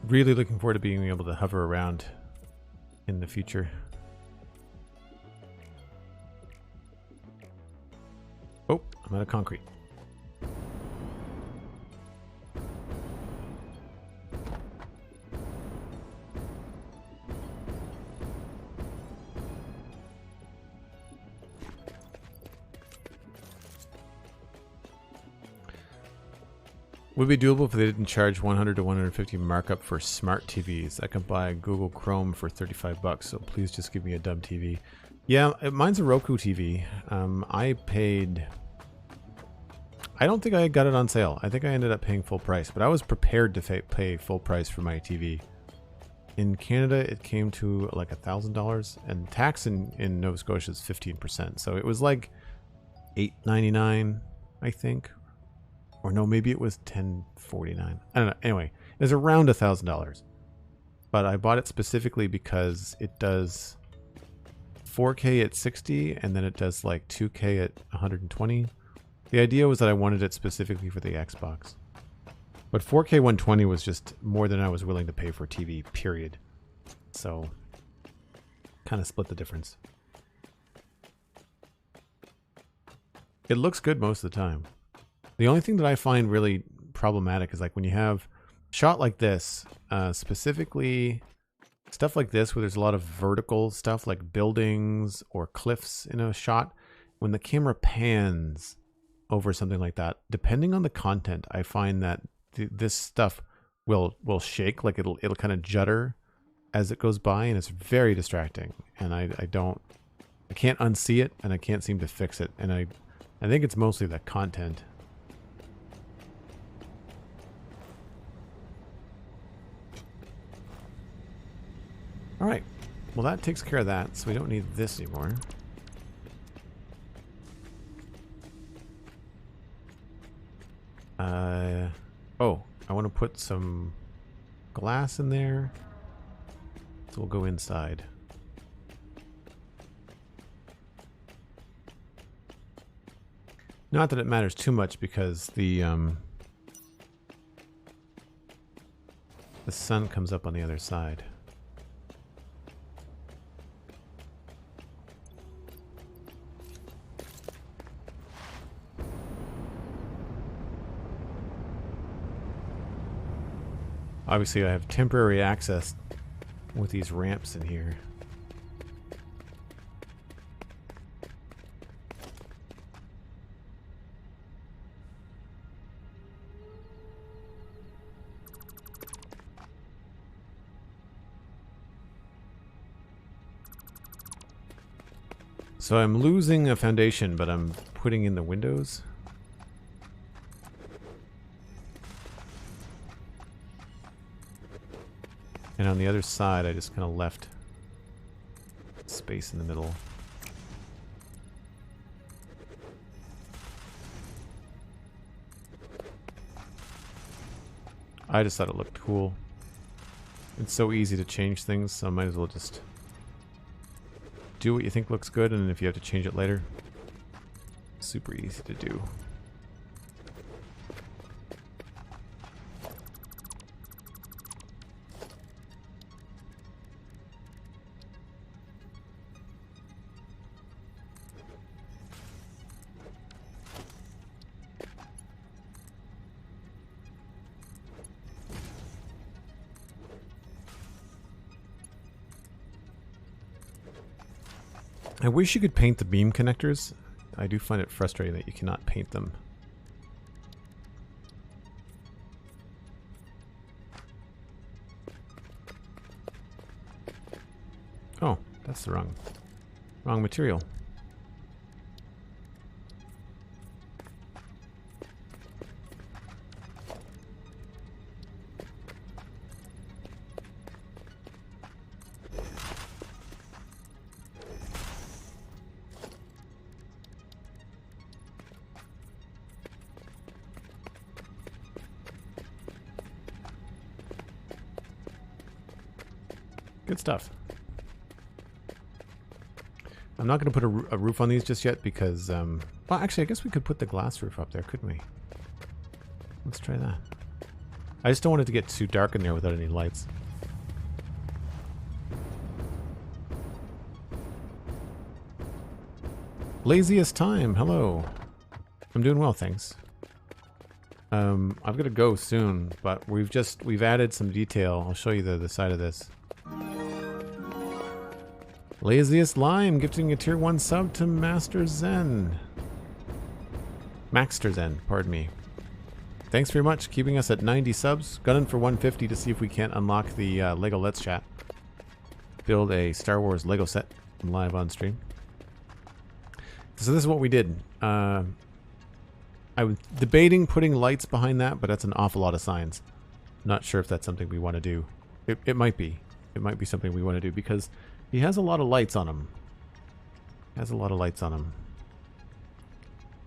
Really looking forward to being able to hover around in the future. Oh, I'm out of concrete. Would be doable if they didn't charge 100 to 150 markup for smart TVs. I can buy Google Chrome for 35 bucks, so please just give me a dumb TV. Yeah, mine's a Roku TV. I don't think I got it on sale. I think I ended up paying full price, but I was prepared to pay full price for my TV. In Canada, it came to like $1,000, and tax in Nova Scotia is 15%. So it was like $8.99, I think. Or no, maybe it was $10.49. I don't know. Anyway, it was around $1,000. But I bought it specifically because it does 4K at 60, and then it does like 2K at 120. The idea was that I wanted it specifically for the Xbox. But 4K 120 was just more than I was willing to pay for TV, period. So, kind of split the difference. It looks good most of the time. The only thing that I find really problematic is like when you have a shot like this, specifically stuff like this where there's a lot of vertical stuff like buildings or cliffs in a shot, when the camera pans over something like that, depending on the content, I find that this stuff will shake, like it'll kind of judder as it goes by, and it's very distracting, and I can't unsee it, and I can't seem to fix it, and I think it's mostly the content. All right, well that takes care of that, so we don't need this anymore. Oh, I want to put some glass in there, so we'll go inside. Not that it matters too much because the sun comes up on the other side. Obviously, I have temporary access with these ramps in here. So I'm losing a foundation, but I'm putting in the windows. And on the other side, I just kind of left space in the middle. I just thought it looked cool. It's so easy to change things, so I might as well just do what you think looks good, and if you have to change it later, super easy to do. I wish you could paint the beam connectors. I do find it frustrating that you cannot paint them. Oh, that's the wrong material. Good stuff. I'm not going to put a roof on these just yet because, well, actually, I guess we could put the glass roof up there, couldn't we? Let's try that. I just don't want it to get too dark in there without any lights. Laziest time, hello. I'm doing well, thanks. I've got to go soon, but we've added some detail. I'll show you the side of this. Laziest Lime gifting a tier 1 sub to Master Zen. Maxter Zen, pardon me. Thanks very much, keeping us at 90 subs. Gunning for 150 to see if we can't unlock the Lego Let's Chat. Build a Star Wars Lego set live on stream. So this is what we did. I was debating putting lights behind that, but that's an awful lot of signs. Not sure if that's something we want to do. It might be. It might be something we want to do because he has a lot of lights on him. Has a lot of lights on him.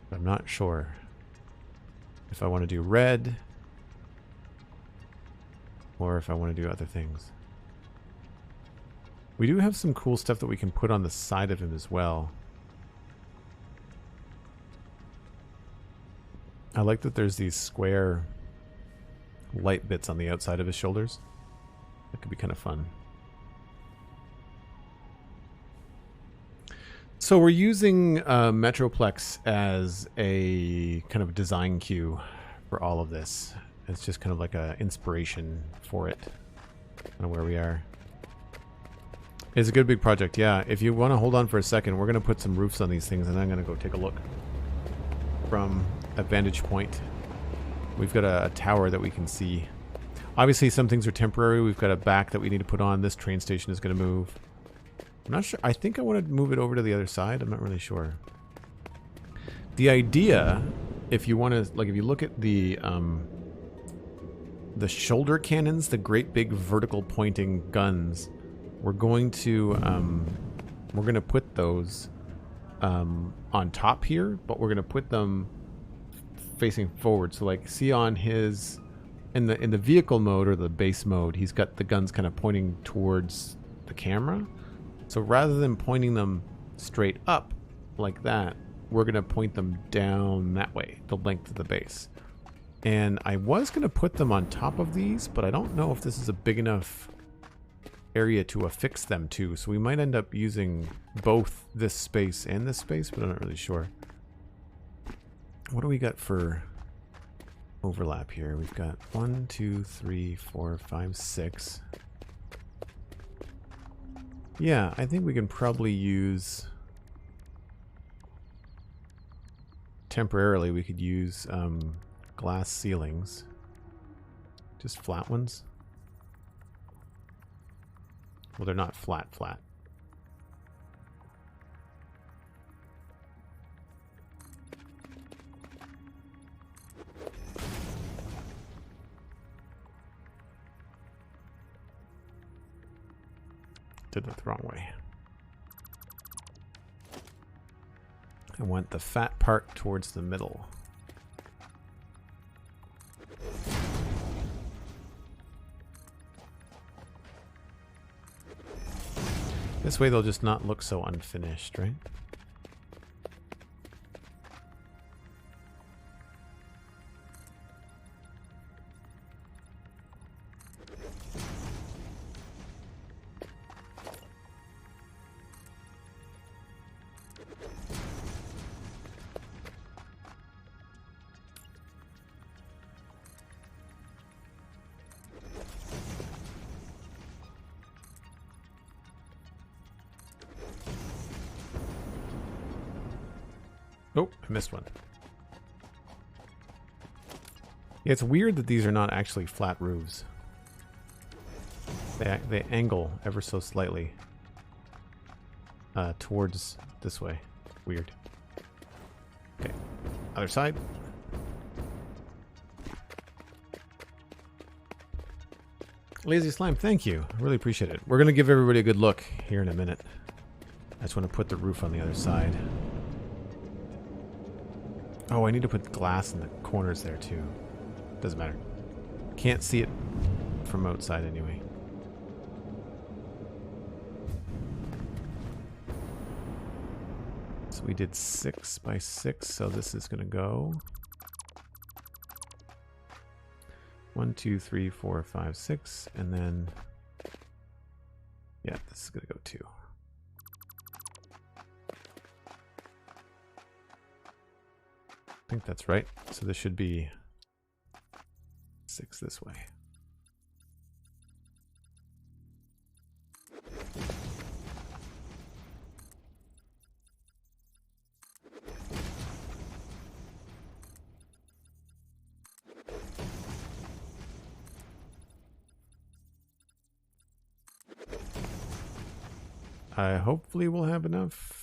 But I'm not sure if I want to do red or if I want to do other things. We do have some cool stuff that we can put on the side of him as well. I like that there's these square light bits on the outside of his shoulders. That could be kind of fun. So we're using Metroplex as a kind of design cue for all of this. It's just kind of like an inspiration for it, kind of where we are. It's a good big project, yeah. If you want to hold on for a second, we're going to put some roofs on these things, and I'm going to go take a look from a vantage point. We've got a tower that we can see. Obviously, some things are temporary. We've got a back that we need to put on. This train station is going to move. I'm not sure. I think I want to move it over to the other side. I'm not really sure. The idea, if you want to, like, if you look at the shoulder cannons, the great big vertical pointing guns, we're going to put those on top here, but we're going to put them facing forward. So, like, see on his in the vehicle mode or the base mode, he's got the guns kind of pointing towards the camera. So rather than pointing them straight up like that, we're going to point them down that way, the length of the base. And I was going to put them on top of these, but I don't know if this is a big enough area to affix them to. So we might end up using both this space and this space, but I'm not really sure. What do we got for overlap here? We've got 1, 2, 3, 4, 5, 6. Yeah, I think we can probably use... Temporarily, we could use glass ceilings. Just flat ones. Well, they're not flat. Did it the wrong way. I want the fat part towards the middle. This way they'll just not look so unfinished, right? Oh, I missed one. Yeah, it's weird that these are not actually flat roofs. They angle ever so slightly towards this way. Weird. Okay, other side. Lazy Slime, thank you. I really appreciate it. We're going to give everybody a good look here in a minute. I just want to put the roof on the other side. Oh, I need to put glass in the corners there too. Doesn't matter. Can't see it from outside anyway. So we did 6 by 6, so this is going to go 1, 2, 3, 4, 5, 6, and then yeah, this is going to go 2. I think that's right. So this should be 6 this way. I hopefully will have enough.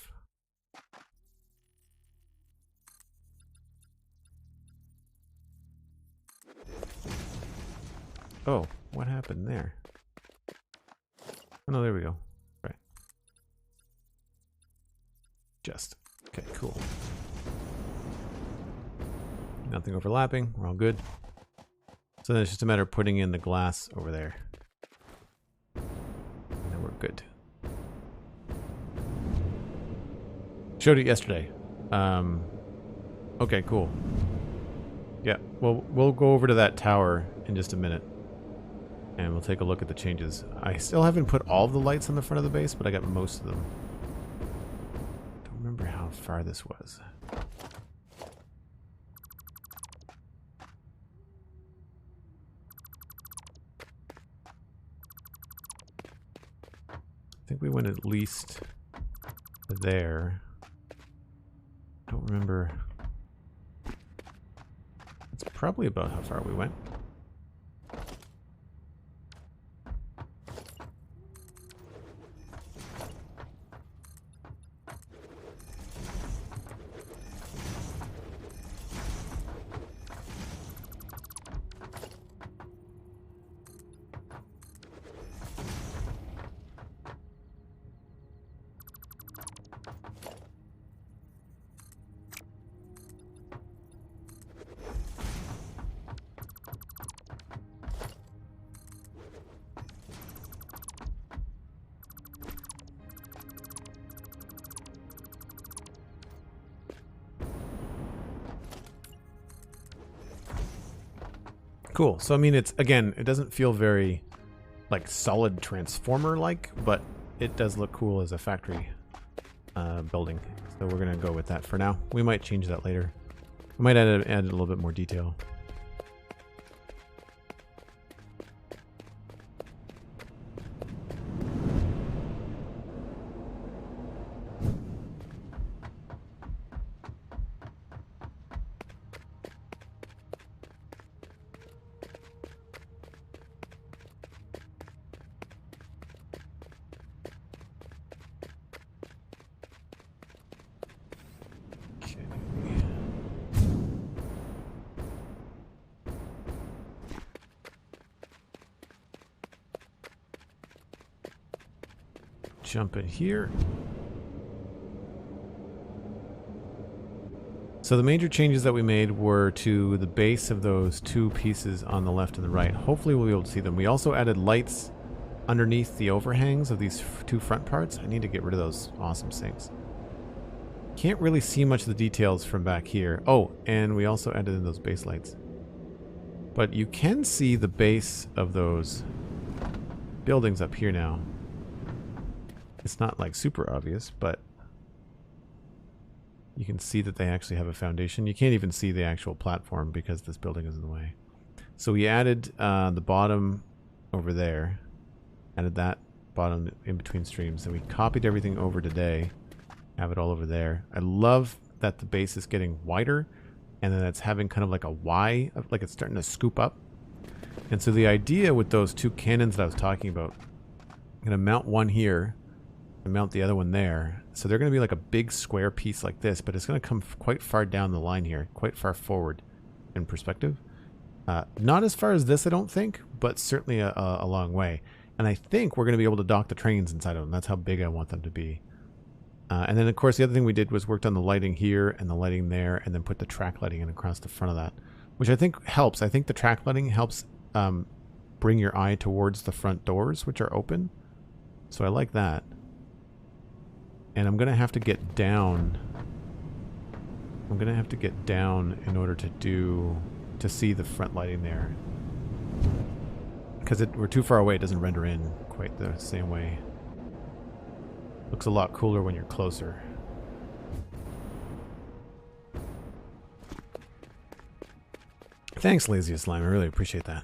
Oh, what happened there? Oh, no, there we go. Right. Just. Okay, cool. Nothing overlapping. We're all good. So then it's just a matter of putting in the glass over there. And then we're good. Showed it yesterday. Okay, cool. Yeah, well, we'll go over to that tower in just a minute. And we'll take a look at the changes. I still haven't put all of the lights on the front of the base, but I got most of them. Don't remember how far this was. think we went at least there. I don't remember. It's probably about how far we went. Cool. So I mean, it's again, it doesn't feel very like solid transformer-like, but it does look cool as a factory building. So we're gonna go with that for now. We might change that later. We might add a little bit more detail. Jump in here. So the major changes that we made were to the base of those two pieces on the left and the right. Hopefully we'll be able to see them. We also added lights underneath the overhangs of these two front parts. I need to get rid of those awesome sinks. Can't really see much of the details from back here. Oh, and we also added in those base lights. But you can see the base of those buildings up here now. It's not like super obvious, but you can see that they actually have a foundation. You can't even see the actual platform because this building is in the way. So we added the bottom over there. Added that bottom in between streams. And we copied everything over today. Have it all over there. I love that the base is getting wider. And then it's having kind of like a Y, like it's starting to scoop up. And so the idea with those two cannons that I was talking about, I'm going to mount one here. Mount the other one there. So they're going to be like a big square piece like this, but it's going to come quite far down the line here, quite far forward in perspective. Not as far as this, I don't think, but certainly a long way. And I think we're going to be able to dock the trains inside of them. That's how big I want them to be. And then, of course, the other thing we did was worked on the lighting here and the lighting there, and then put the track lighting in across the front of that, which I think helps. I think the track lighting helps bring your eye towards the front doors, which are open. So I like that. And I'm going to have to get down. I'm going to have to get down in order to see the front lighting there. Because we're too far away, it doesn't render in quite the same way. Looks a lot cooler when you're closer. Thanks, Laziest Slime. I really appreciate that.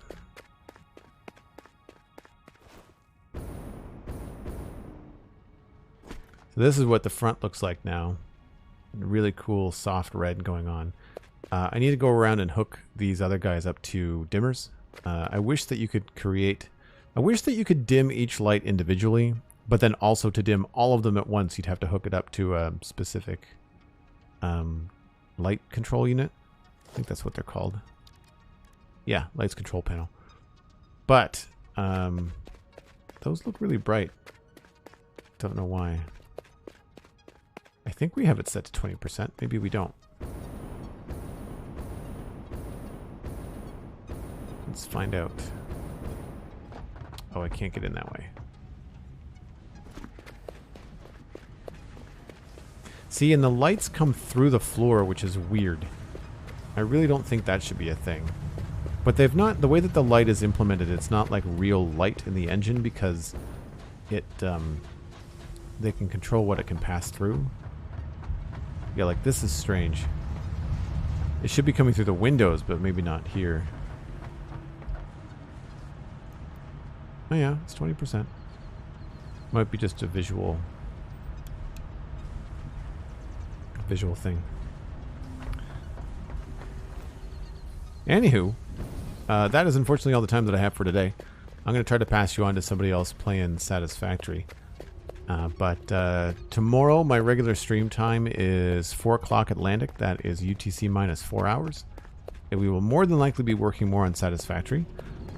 So this is what the front looks like now. Really cool soft red going on. I need to go around and hook these other guys up to dimmers. I wish that you could dim each light individually, but then also to dim all of them at once, you'd have to hook it up to a specific light control unit. I think that's what they're called. Yeah, lights control panel. But those look really bright. Don't know why. I think we have it set to 20%. Maybe we don't. Let's find out. Oh, I can't get in that way. See, and the lights come through the floor, which is weird. I really don't think that should be a thing. But they've not, the way that the light is implemented, it's not like real light in the engine because it, they can control what it can pass through. Yeah, like this is strange. It should be coming through the windows, but maybe not here. Oh yeah, it's 20%. Might be just a visual thing. Anywho, that is unfortunately all the time that I have for today. I'm going to try to pass you on to somebody else playing Satisfactory. But tomorrow, my regular stream time is 4 o'clock Atlantic. That is UTC minus 4 hours. And we will more than likely be working more on Satisfactory.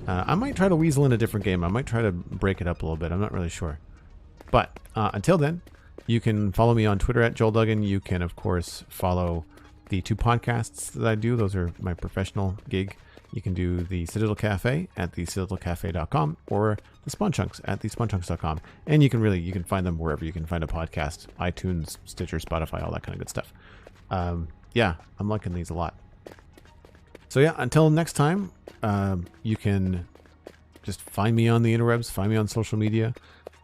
I might try to weasel in a different game. I might try to break it up a little bit. I'm not really sure. But until then, you can follow me on Twitter at Joel Duggan. You can, of course, follow the 2 podcasts that I do. Those are my professional gig. You can do the Citadel Cafe at thecitadelcafe.com or the Spawn Chunks at thespawnchunks.com. And you can find them wherever you can find a podcast. iTunes, Stitcher, Spotify, all that kind of good stuff. Yeah, I'm liking these a lot. So yeah, until next time, you can just find me on the interwebs, find me on social media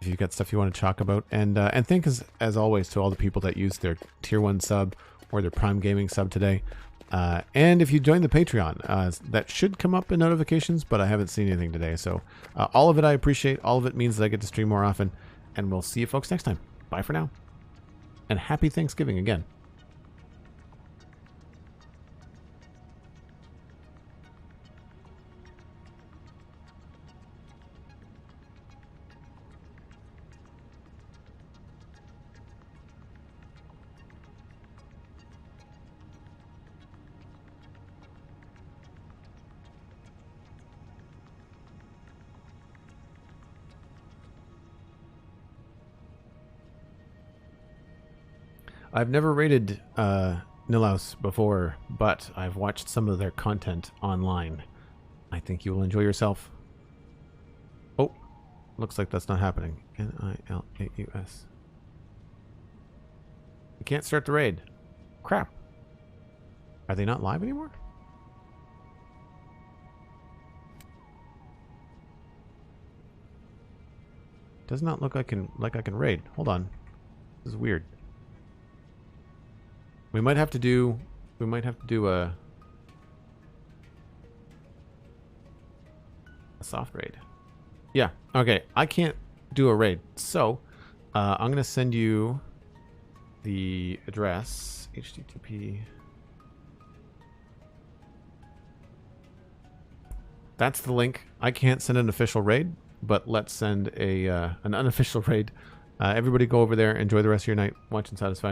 if you've got stuff you want to talk about. And thanks as always to all the people that use their Tier 1 sub or their Prime Gaming sub today. And if you join the Patreon, that should come up in notifications, but I haven't seen anything today. So all of it I appreciate. All of it means that I get to stream more often. And we'll see you folks next time. Bye for now. And happy Thanksgiving again. I've never rated Nilhaus before, but I've watched some of their content online. I think you will enjoy yourself. Oh, looks like that's not happening. Nilhaus. You can't start the raid. Crap. Are they not live anymore? Does not look like I can raid. Hold on. This is weird. We might have to do a soft raid. Yeah, okay. I can't do a raid. So, I'm going to send you the address. HTTP. That's the link. I can't send an official raid, but let's send an unofficial raid. Everybody go over there. Enjoy the rest of your night watching Satisfactory.